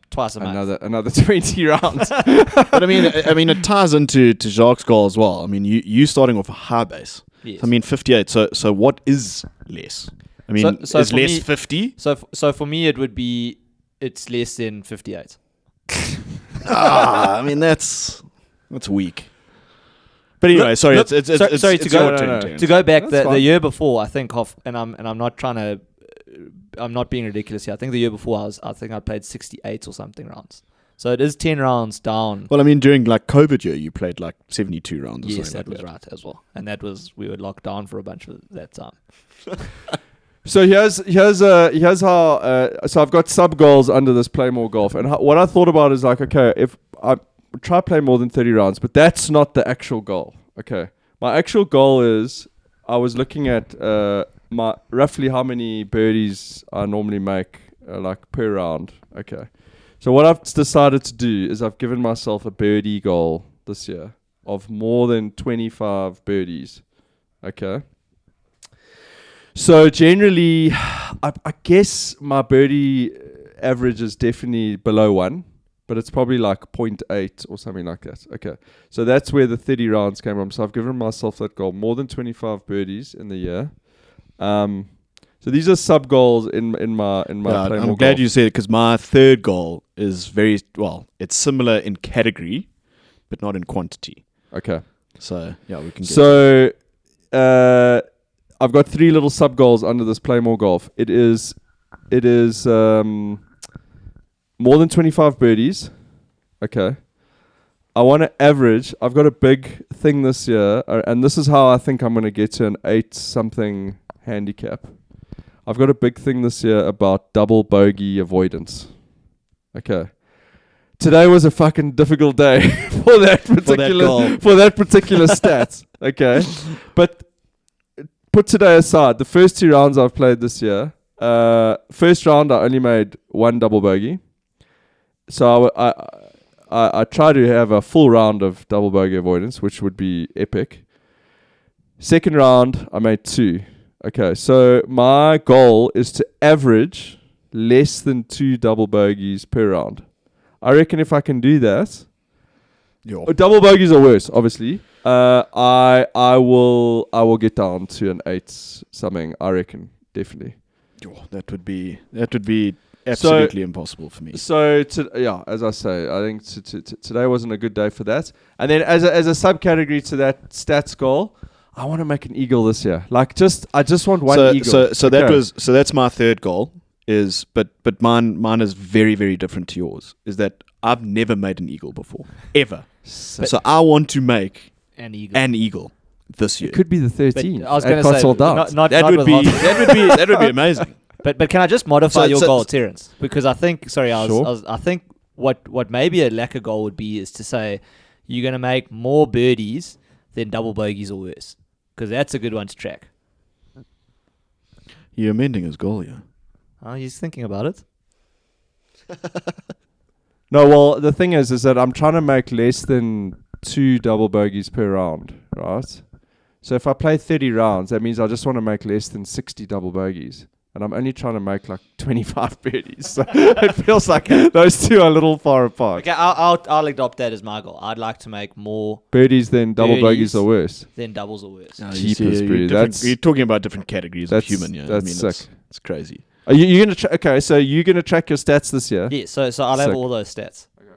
twice a month. another 20 rounds. But I mean, it ties into Jacques' goal as well. I mean, you starting off a high base. Yes. I mean, 58. So what is less? I mean, So is for less me- 50? So for me, it would be it's less than 58. I mean, that's weak. But anyway, sorry, look, it's sorry, it's to go- your turn, no. Terrence. To go back, That's the fine. year before, I think and I'm not trying to, I'm not being ridiculous here. I think the year before I think I played 68 or something rounds. So it is 10 rounds down. Well, I mean, during like COVID year, you played like 72 rounds. Or Yes, something that like was right as well. And that was, we were locked down for a bunch of that time. So here's how. So I've got sub goals under this play more golf, and what I thought about is like, okay, if I try play more than 30 rounds, but that's not the actual goal. Okay, my actual goal is I was looking at my roughly how many birdies I normally make like per round. Okay, so what I've decided to do is I've given myself a birdie goal this year of more than 25 birdies. Okay. So generally, I guess my birdie average is definitely below 1, but it's probably like 0.8 or something like that. Okay, so that's where the 30 rounds came from. So I've given myself that goal, more than 25 birdies in the year. So these are sub goals in my play I'm more glad golf. you said it because my third goal is it's similar in category, but not in quantity. Okay. So yeah, we can. So, I've got 3 little sub goals under this play more golf. It is more than 25 birdies. Okay. I want to average. I've got a big thing this year, and this is how I think I'm going to get to an 8 something handicap. I've got a big thing this year about double bogey avoidance. Okay. Today was a fucking difficult day for that particular stat. Okay. But put today aside, the first 2 rounds I've played this year, first round I only made 1 double bogey. So I try to have a full round of double bogey avoidance, which would be epic. Second round, I made 2. Okay, so my goal is to average less than 2 double bogeys per round. I reckon if I can do that, double bogeys are worse, obviously. I will get down to an 8 something. I reckon definitely. That would be absolutely impossible for me. So as I say, I think today wasn't a good day for that. And then as a subcategory to that stats goal, I want to make an eagle this year. I just want one eagle. So that's my third goal. But mine is very, very different to yours. Is that I've never made an eagle before, ever. So I want to make an eagle this year. It could be the 13. But I was going to say, Cotswold Downs. that would be amazing. But can I just modify your So- goal, Terrence? Because I think, Sure. I think what maybe a lacquer goal would be is to say you're going to make more birdies than double bogeys or worse. Because that's a good one to track. You're amending his goal, yeah. Oh, he's thinking about it. No, well, the thing is that I'm trying to make less than 2 double bogeys per round, right? So if I play 30 rounds, that means I just want to make less than 60 double bogeys. And I'm only trying to make like 25 birdies. So it feels like those two are a little far apart. Okay, I'll adopt that as my goal. I'd like to make more birdies than double bogeys are worse. Then doubles are worse. Cheapest breed. You're talking about different categories of human. Yeah, that's sick. It's crazy. Are you gonna? Okay, so you're gonna track your stats this year? Yeah. So I'll have all those stats. Okay.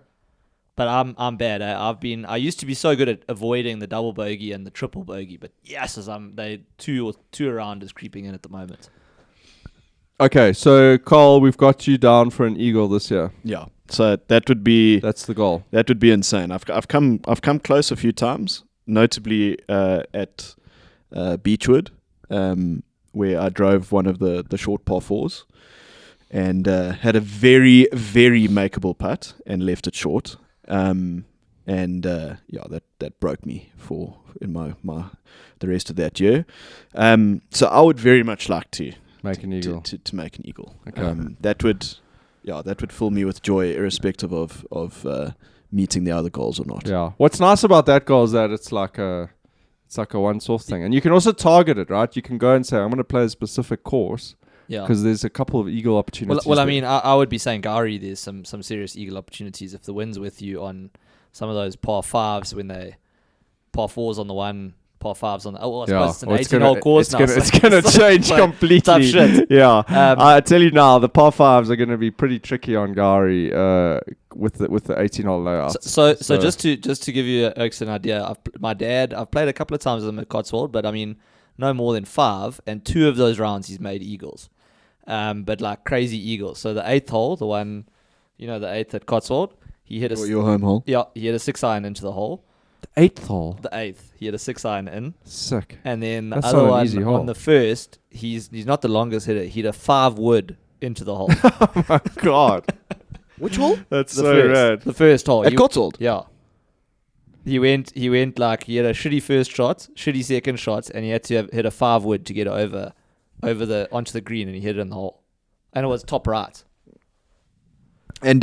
But I'm bad. I used to be so good at avoiding the double bogey and the triple bogey, but yes, as they two around is creeping in at the moment. Okay, so Karl, we've got you down for an eagle this year. Yeah, so that's the goal. That would be insane. I've come close a few times, notably at Beechwood, where I drove one of the short par fours, and had a very very makeable putt and left it short. That broke me in my the rest of that year. So I would very much like to. Make an eagle. To make an eagle. Okay. That would fill me with joy, irrespective of meeting the other goals or not. Yeah. What's nice about that goal is that it's like a once-off thing, and you can also target it, right? You can go and say, I'm going to play a specific course. Yeah. Because there's a couple of eagle opportunities. Well, I mean, I would be saying, Gary, there's some serious eagle opportunities if the wind's with you on some of those par fives when they par fours on the one. Par fives on the... I suppose it's an 18-hole course now. It's going to change completely. Tough shit. Yeah. I tell you now, the par fives are going to be pretty tricky on Gary with the 18-hole layouts. So just to give you an idea, I've played a couple of times with him at Cotswold, but I mean, no more than 5, and 2 of those rounds he's made eagles. But like crazy eagles. So the 8th hole, the one, the 8th at Cotswold, he hit your home hole? Yeah, he hit a 6-iron into the hole. The 8th hole? The 8th. He had a 6-iron in. Sick. And then the other one on the first, he's not the longest hitter. He hit a 5-wood into the hole. Oh my God. Which hole? That's so rad. The first hole. At Cotswold? Yeah. He went like, he had a shitty first shot, shitty second shot, and he had to hit a 5-wood to get it onto the green, and he hit it in the hole. And it was top right. And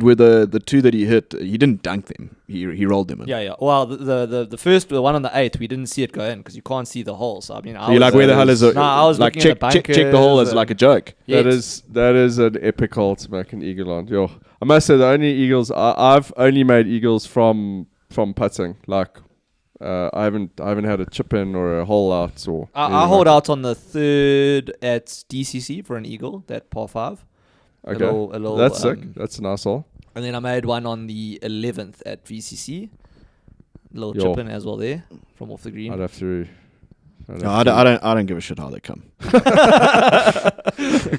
with the 2 that he hit, he didn't dunk them. He rolled them in. Yeah. Well, the one on the 8th, we didn't see it go in because you can't see the hole. So I mean, you're like, where the hell is it? No, I was like, check the hole as like a joke. Yes. That is an epic hole to make an eagle on. Yo, I must say the only eagles I've only made eagles from putting. Like, I haven't had a chip in or a hole out or. I hold out on the 3rd at DCC for an eagle, that par 5. Okay, a little, that's sick. That's a nice hole. And then I made one on the 11th at VCC. A little chip in as well there from off the green. I don't give a shit how they come.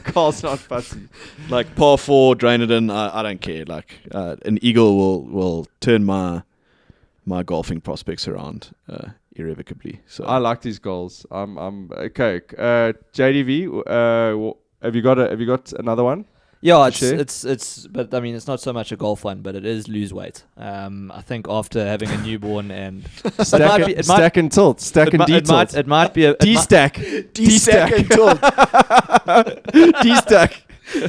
Karl's not fussy. Like par 4, drain it in. I don't care. Like an eagle will turn my golfing prospects around irrevocably. So I like these goals. I'm okay. JDV, have you got another one? Yeah, it's but I mean it's not so much a golf one, but it is lose weight. I think after having a newborn and stack and tilt. It might be a D-stack and tilt.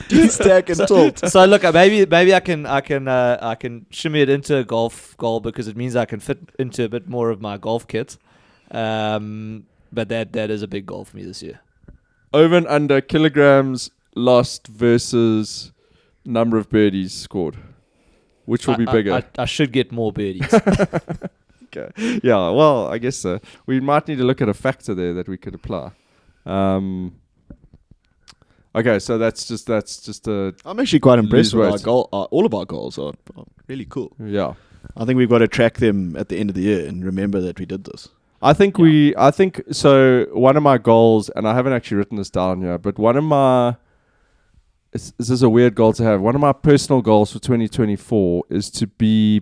D-stack and tilt. So look, maybe I can shimmy it into a golf goal because it means I can fit into a bit more of my golf kit. But that is a big goal for me this year. Over and under kilograms lost versus number of birdies scored. Which will be bigger? I should get more birdies. Okay. Yeah, well, I guess so. We might need to look at a factor there that we could apply. Okay, so that's just a... I'm actually quite impressed with our goal. All of our goals are really cool. Yeah. I think we've got to track them at the end of the year and remember that we did this. I think so one of my goals, and I haven't actually written this down here, but this is a weird goal to have. One of my personal goals for 2024 is to be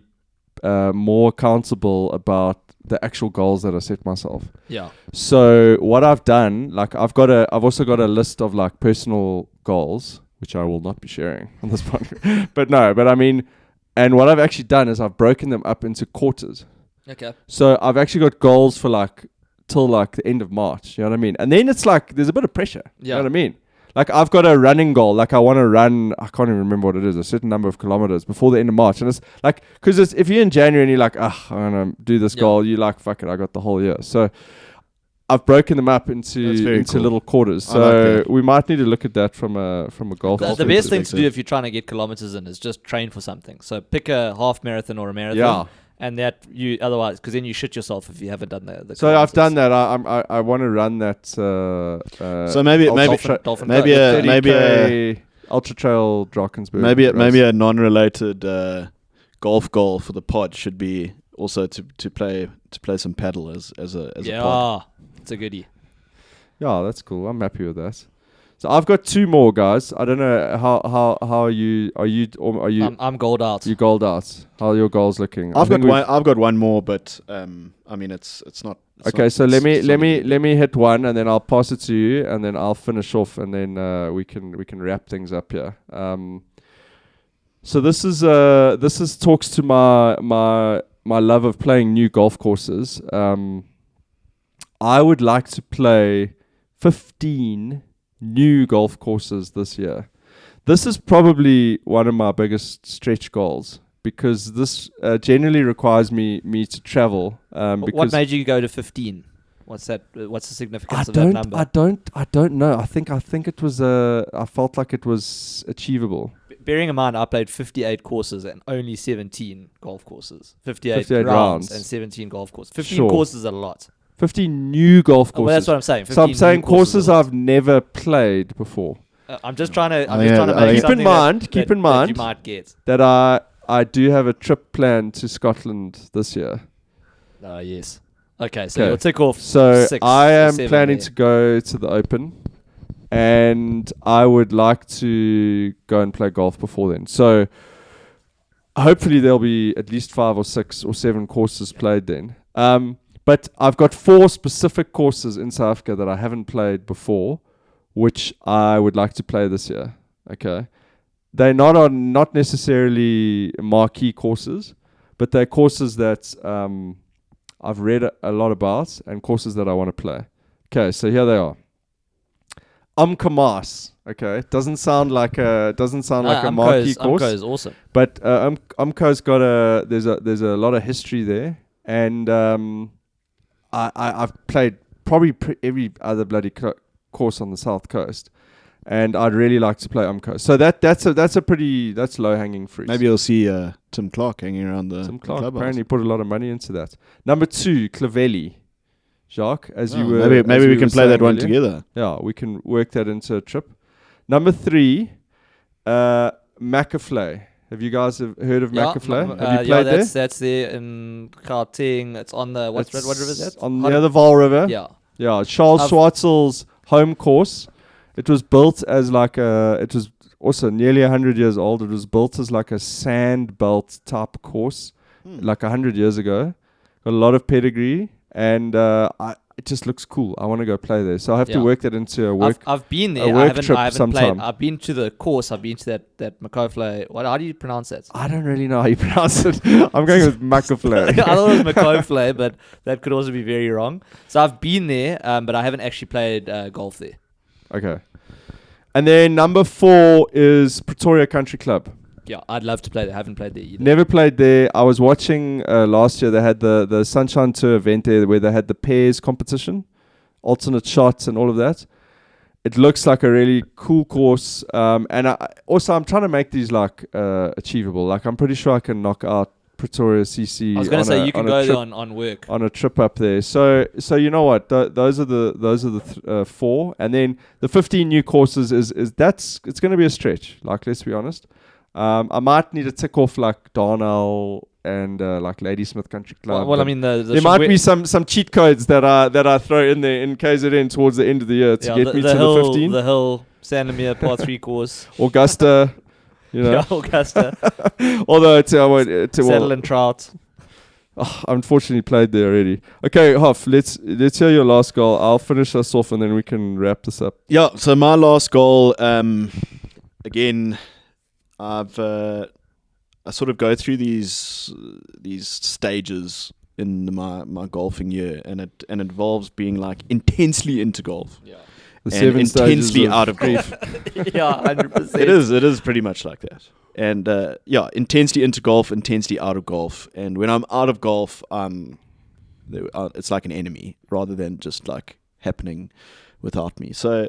more accountable about the actual goals that I set myself. Yeah. So what I've done, like I've also got a list of like personal goals, which I will not be sharing on this podcast. but I mean, and what I've actually done is I've broken them up into quarters. Okay. So I've actually got goals for like till like the end of March. You know what I mean? And then it's like there's a bit of pressure. Yeah. You know what I mean? Like I've got a running goal. Like I want to run. I can't even remember what it is. A certain number of kilometers before the end of March. And it's like because if you're in January and you're like, I'm gonna do this goal, you're like, fuck it, I got the whole year. So I've broken them up That's into very cool. little quarters. I like So that. we might need to look at that from a golf. The best thing to so. do if you're trying to get kilometers in is just train for something. So pick a half marathon or a marathon. Yeah. And that you otherwise, because then you shit yourself if you haven't done the So I've kilometers. done that. I want to run that. So maybe Dolphin maybe Coast. a Ultra Trail Drakensberg. maybe a non-related golf goal for the pod should be also to play some paddle as a pod. It's a goodie. Yeah, that's cool. I'm happy with that. So I've got 2 more, guys. I don't know how are you I'm gold out. you gold out? How are your goals looking? I've got one more, but I mean it's not. It's Okay, not, so it's let not me hit one, and then I'll pass it to you, and then I'll finish off, and then we can wrap things up here. So this is talks to my love of playing new golf courses. I would like to play 15 new golf courses this year. This is probably one of my biggest stretch goals because this generally requires me to travel. What made you go to 15? What's that? What's the significance of that number? I don't know. I think it was I felt like it was achievable. Bearing in mind, I played 58 courses and only 17 golf courses. 58 rounds. and 17 golf courses. 15 Sure. courses is a lot. 15 new golf courses. Well, that's what I'm saying. So I'm 15 saying new courses courses is a lot. I've never played before. I'm just trying to. Keep in mind that you might get. that I do have a trip planned to Scotland this year. Yes. Okay, so you'll tick off. So 6 I or am 7 planning there. to go to the Open, and I would like to go and play golf before then. So hopefully there'll be at least 5 or 6 or 7 courses played then. But I've got 4 specific courses in South Africa that I haven't played before, which I would like to play this year. Okay, they're not necessarily marquee courses, but they're courses that I've read a lot about and courses that I want to play. Okay, so here they are. Umkomaas. Okay, it doesn't sound like a marquee course. Umko is awesome. But Umko's got there's a lot of history there, and I've played probably every other bloody course on the south coast, and I'd really like to play Umko. So that's low hanging fruit. Maybe you'll see Tim Clark hanging around the Tim Clark clubhouse. apparently put a lot of money into that. Number 2, Clovelly. Jacques, maybe we can play that one together. Yeah, we can work that into a trip. Number 3, Macaflay. Have you guys heard of Macaflay? Have you played there? That's there in Gauteng. It's on the what river is that? Near the Vaal River. Yeah. Yeah, Charles Schwartzel's home course. It was built as it was also nearly 100 years old. It was built as like a sand belt type course, like 100 years ago. Got a lot of pedigree, and it just looks cool. I want to go play there. So I have to work that into a work. I've been there. I haven't sometime. played. I've been to the course. I've been to that Macaflay. How do you pronounce that? I don't really know how you pronounce it. I'm going with Macaflay. I thought it was Macaflay, but that could also be very wrong. So I've been there, but I haven't actually played golf there. Okay. And then number 4 is Pretoria Country Club. Yeah, I'd love to play there. I haven't played there either. Never played there. I was watching last year. They had the Sunshine Tour event there where they had the pairs competition, alternate shots and all of that. It looks like a really cool course. And I'm trying to make these like achievable. Like I'm pretty sure I can knock out Pretoria CC. I was going to say you can go there on work on a trip up there. So you know what? Those are the 4, and then the 15 new courses is it's going to be a stretch. Like let's be honest. I might need to tick off like Darnell and like Ladysmith Country Club. Well, I mean, there might be some cheat codes that I throw in there in KZN towards the end of the year to get me to the 15. The Hill, Sandomir Par 3 course. Augusta, you know. Yeah, Augusta. Although Saddle and Trout. I unfortunately played there already. Okay, Hoff, let's hear your last goal. I'll finish us off and then we can wrap this up. Yeah, so my last goal, again, I sort of go through these stages in my golfing year, and it involves being like intensely into golf. Yeah. The and 7 stages intensely out of golf. Yeah, 100%. It is pretty much like that. And intensely into golf, intensely out of golf. And when I'm out of golf, it's like an enemy rather than just like happening without me. So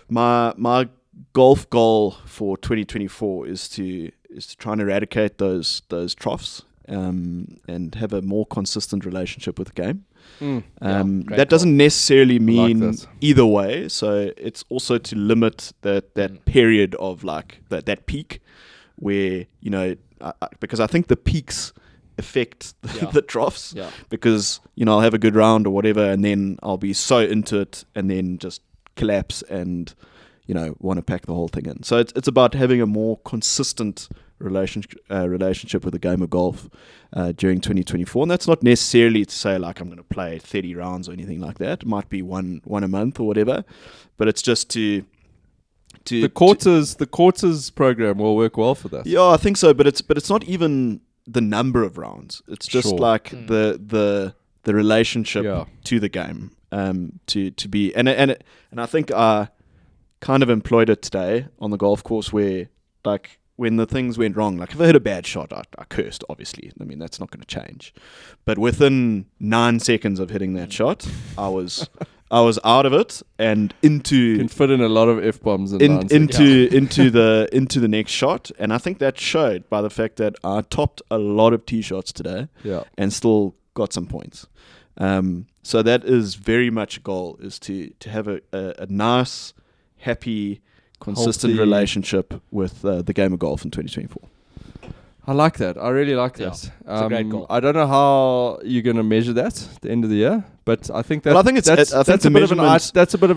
my golf goal for 2024 is to try and eradicate those troughs and have a more consistent relationship with the game. That doesn't necessarily mean either way. So it's also to limit that period of like that peak where, you know, because I think the peaks affect the troughs, because, you know, I'll have a good round or whatever, and then I'll be so into it and then just collapse and, you know, want to pack the whole thing in. So it's about having a more consistent relationship with the game of golf during 2024, and that's not necessarily to say like I'm going to play 30 rounds or anything like that. It might be one a month or whatever, but it's just to the quarters program will work well for that. Yeah, I think so, but it's not even the number of rounds. It's just like the relationship to the game. To be and I think I kind of employed it today on the golf course, where like when the things went wrong, like if I hit a bad shot, I cursed, obviously. I mean, that's not going to change. But within 9 seconds of hitting that shot, I was out of it and into. You can fit in a lot of F-bombs into the next shot, and I think that showed by the fact that I topped a lot of tee shots today, and still got some points. So that is very much a goal, is to have a nice, happy, consistent relationship with the game of golf in 2024. I like that. I really like that. It's a great goal. I don't know how you're going to measure that at the end of the year, but I think that's a bit of an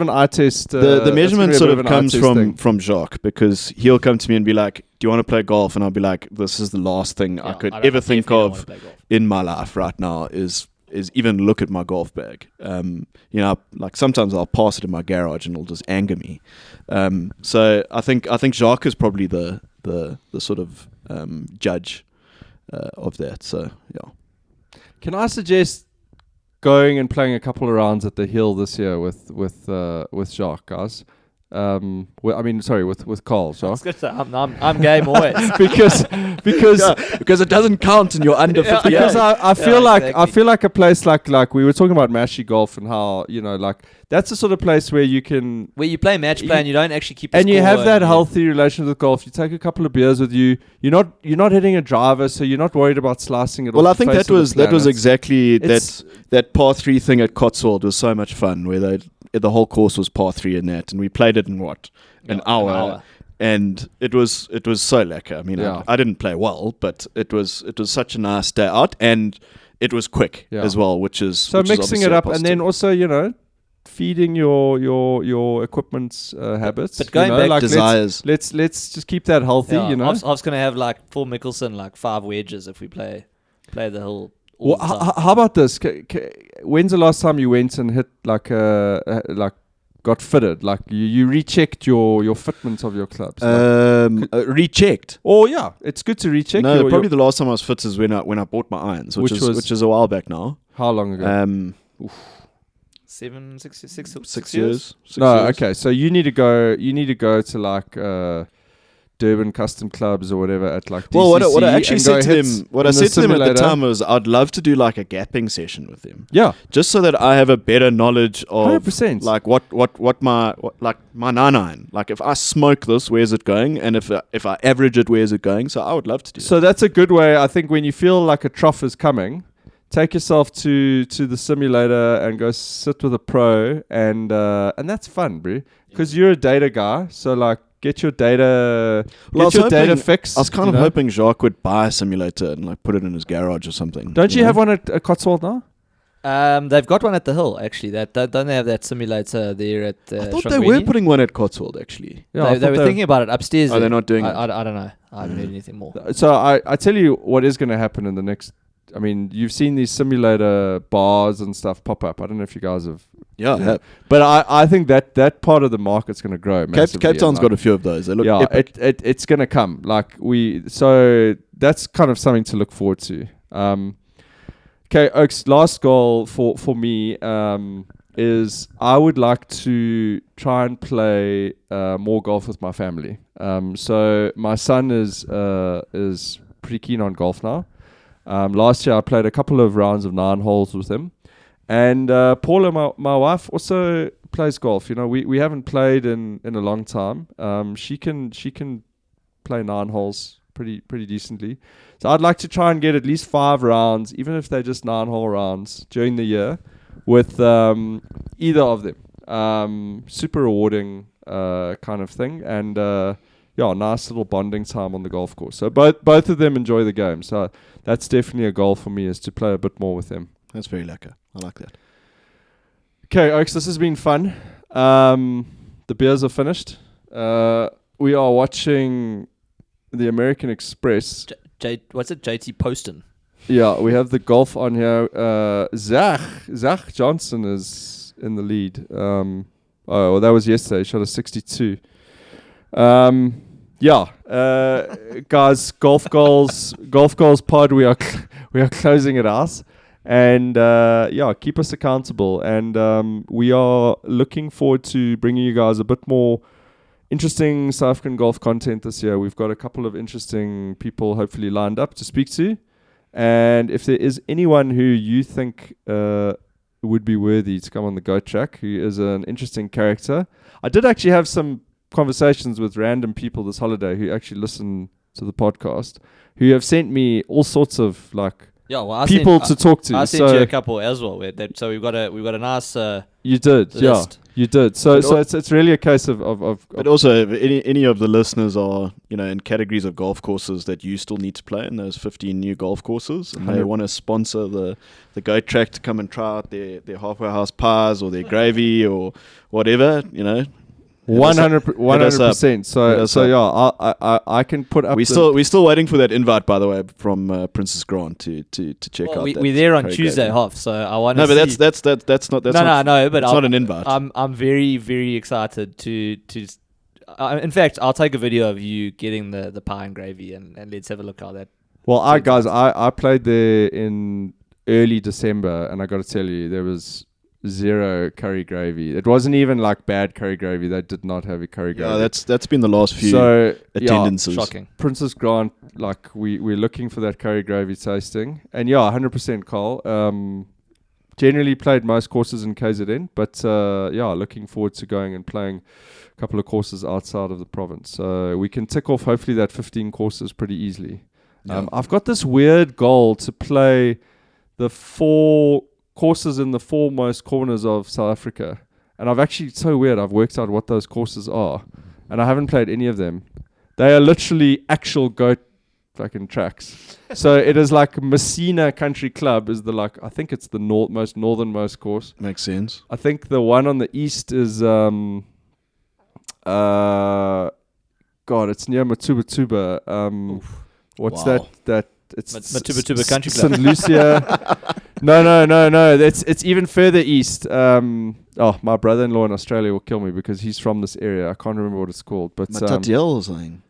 eye test. The measurement sort of comes from Jacques, because he'll come to me and be like, "Do you want to play golf?" And I'll be like, "This is the last thing I could ever think of in my life right now is even look at my golf bag." You know, like sometimes I'll pass it in my garage and it'll just anger me. So I think Jacques is probably the sort of judge of that. So yeah. Can I suggest going and playing a couple of rounds at the Hill this year with Jacques, guys? With Karl, Jacques. I'm game always because it doesn't count and you're under 50. Because I feel like a place like we were talking about Mashy Golf, and how, you know, like that's the sort of place where you play match play and you don't actually keep the and score, you have that healthy relationship with golf. You take a couple of beers with you. You're not hitting a driver, so you're not worried about slicing it. Well, I think that was exactly that par 3 thing at Cotswold was so much fun, where the whole course was par 3 in that, and we played it in an hour, and it was so lekker. I mean, I didn't play well, but it was such a nice day out, and it was quick as well, which is mixing it up, and then also, you know, feeding your equipment's habits. But going back, like, desires. Let's just keep that healthy. You know, I was going to have like Paul Mickelson, like 5 wedges if we play the Hill. Well, how about this? When's the last time you went and hit got fitted? Like you rechecked your fitment of your clubs? Rechecked? Oh yeah, it's good to recheck. No, probably the last time I was fit is when I bought my irons, which is a while back now. How long ago? 6 years. Okay. So you need to go to like Durban Custom Clubs or whatever at like DCC. Well, what I actually said to him, at the time was, I'd love to do like a gapping session with him. Yeah, just so that I have a better knowledge of 100%. Like what my 9-iron. Like if I smoke this, where's it going? And if I average it, where's it going? So I would love to do that. So that's a good way. I think when you feel like a trough is coming, take yourself to the simulator and go sit with a pro, and that's fun, bro. Because you're a data guy, so like. Get your data fixed. I was kind of hoping Jacques would buy a simulator and like put it in his garage or something. Don't you have one at Cotswold now? They've got one at the Hill, actually. Don't they have that simulator there at I thought they were putting one at Cotswold, actually. Yeah, they were thinking about it upstairs. Oh, they're not doing it? I don't know. I haven't heard anything more. So I tell you what is going to happen in the next... I mean, you've seen these simulator bars and stuff pop up. I don't know if you guys have... Yeah. But I think that part of the market's going to grow massively. Cape Town's got a few of those. They look epic. It's going to come. So that's kind of something to look forward to. Okay, Oaks, last goal for me is I would like to try and play more golf with my family. So my son is pretty keen on golf now. Last year I played a couple of rounds of 9 holes with him. And Paula, my wife, also plays golf. We haven't played in a long time. She can play 9 holes pretty decently. So I'd like to try and get at least 5 rounds, even if they're just 9-hole rounds during the year, with either of them. Super rewarding kind of thing, and nice little bonding time on the golf course. So both of them enjoy the game. So that's definitely a goal for me, is to play a bit more with them. That's very lekker. I like that. Okay, Oaks, this has been fun. The beers are finished. We are watching the American Express. What's it? JT Poston. Yeah, we have the golf on here. Zach Johnson is in the lead. That was yesterday. He shot a 62. Guys, golf goals pod. We are closing it out, and keep us accountable. And we are looking forward to bringing you guys a bit more interesting South African golf content this year. We've got a couple of interesting people hopefully lined up to speak to. And if there is anyone who you think would be worthy to come on the GOAT track, who is an interesting character. I did actually have some conversations with random people this holiday who actually listen to the podcast, who have sent me all sorts of people to talk to. I sent you a couple as well. So we've got a nice. You did, list. You did. So it's really a case of. But also, if any of the listeners are in categories of golf courses that you still need to play in those 15 new golf courses, and they want to sponsor the GOAT track to come and try out their halfway house pies or their gravy or whatever, 100%. So I can put up. We're still waiting for that invite, by the way, from Princess Grant to check out. We're there on Tuesday, Hoff. So I want to. No, but that's not. But it's not an invite. I'm very, very excited to. In fact, I'll take a video of you getting the pie and gravy, and let's have a look how that. Well, I played there in early December, and I got to tell you, there was 0 curry gravy. It wasn't even like bad curry gravy. They did not have a curry gravy. Yeah, that's been the last few attendances. Shocking. Princess Grant, we're looking for that curry gravy tasting. And 100% Karl. Generally played most courses in KZN, but looking forward to going and playing a couple of courses outside of the province. So we can tick off hopefully that 15 courses pretty easily. Yeah. I've got this weird goal to play the 4 courses in the 4 most corners of South Africa, and it's so weird, I've worked out what those courses are, and I haven't played any of them. They are literally actual GOAT fucking tracks. So it is like Messina Country Club is I think it's the most northernmost course. Makes sense. I think the one on the east is it's near Matuba. What's that? It's Matuba Country Club. St. Lucia. No. It's even further east. My brother-in-law in Australia will kill me because he's from this area. I can't remember what it's called. But Matatiel or something.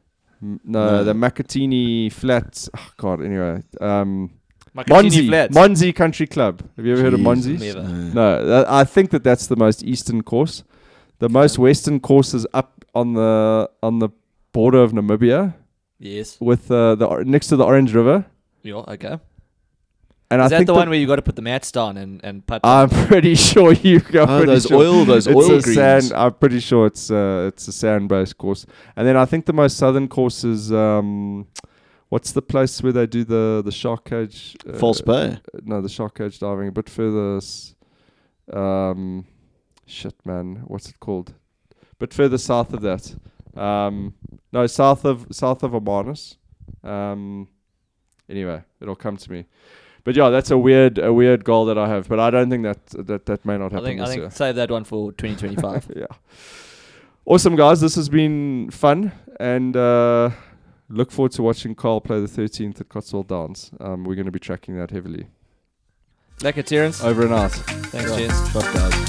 No, the Makatini Flats. Oh God. Anyway, Flats. Monzi Country Club. Have you ever heard of Monzi? Never. No. I think that's the most eastern course. The most western course is up on the border of Namibia. Yes. With next to the Orange River. Yeah. Okay. And is I that think the one where you got to put the mats down and putt? I'm pretty sure you go. Those oil greens. Sand. I'm pretty sure it's a sand-based course. And then I think the most southern course is what's the place where they do the shark cage? False Bay. No, the shark cage diving a bit further. Shit, man, what's it called? A bit further south of that. No, south of Amarnis. Anyway, it'll come to me. But that's a weird goal that I have. But I don't think that may not happen this year. Save that one for 2025. Yeah. Awesome, guys. This has been fun, and look forward to watching Karl play the 13th at Cotswold Downs. We're going to be tracking that heavily. Lekker, Terrence. Over and out. Thanks, gents. Shot, guys.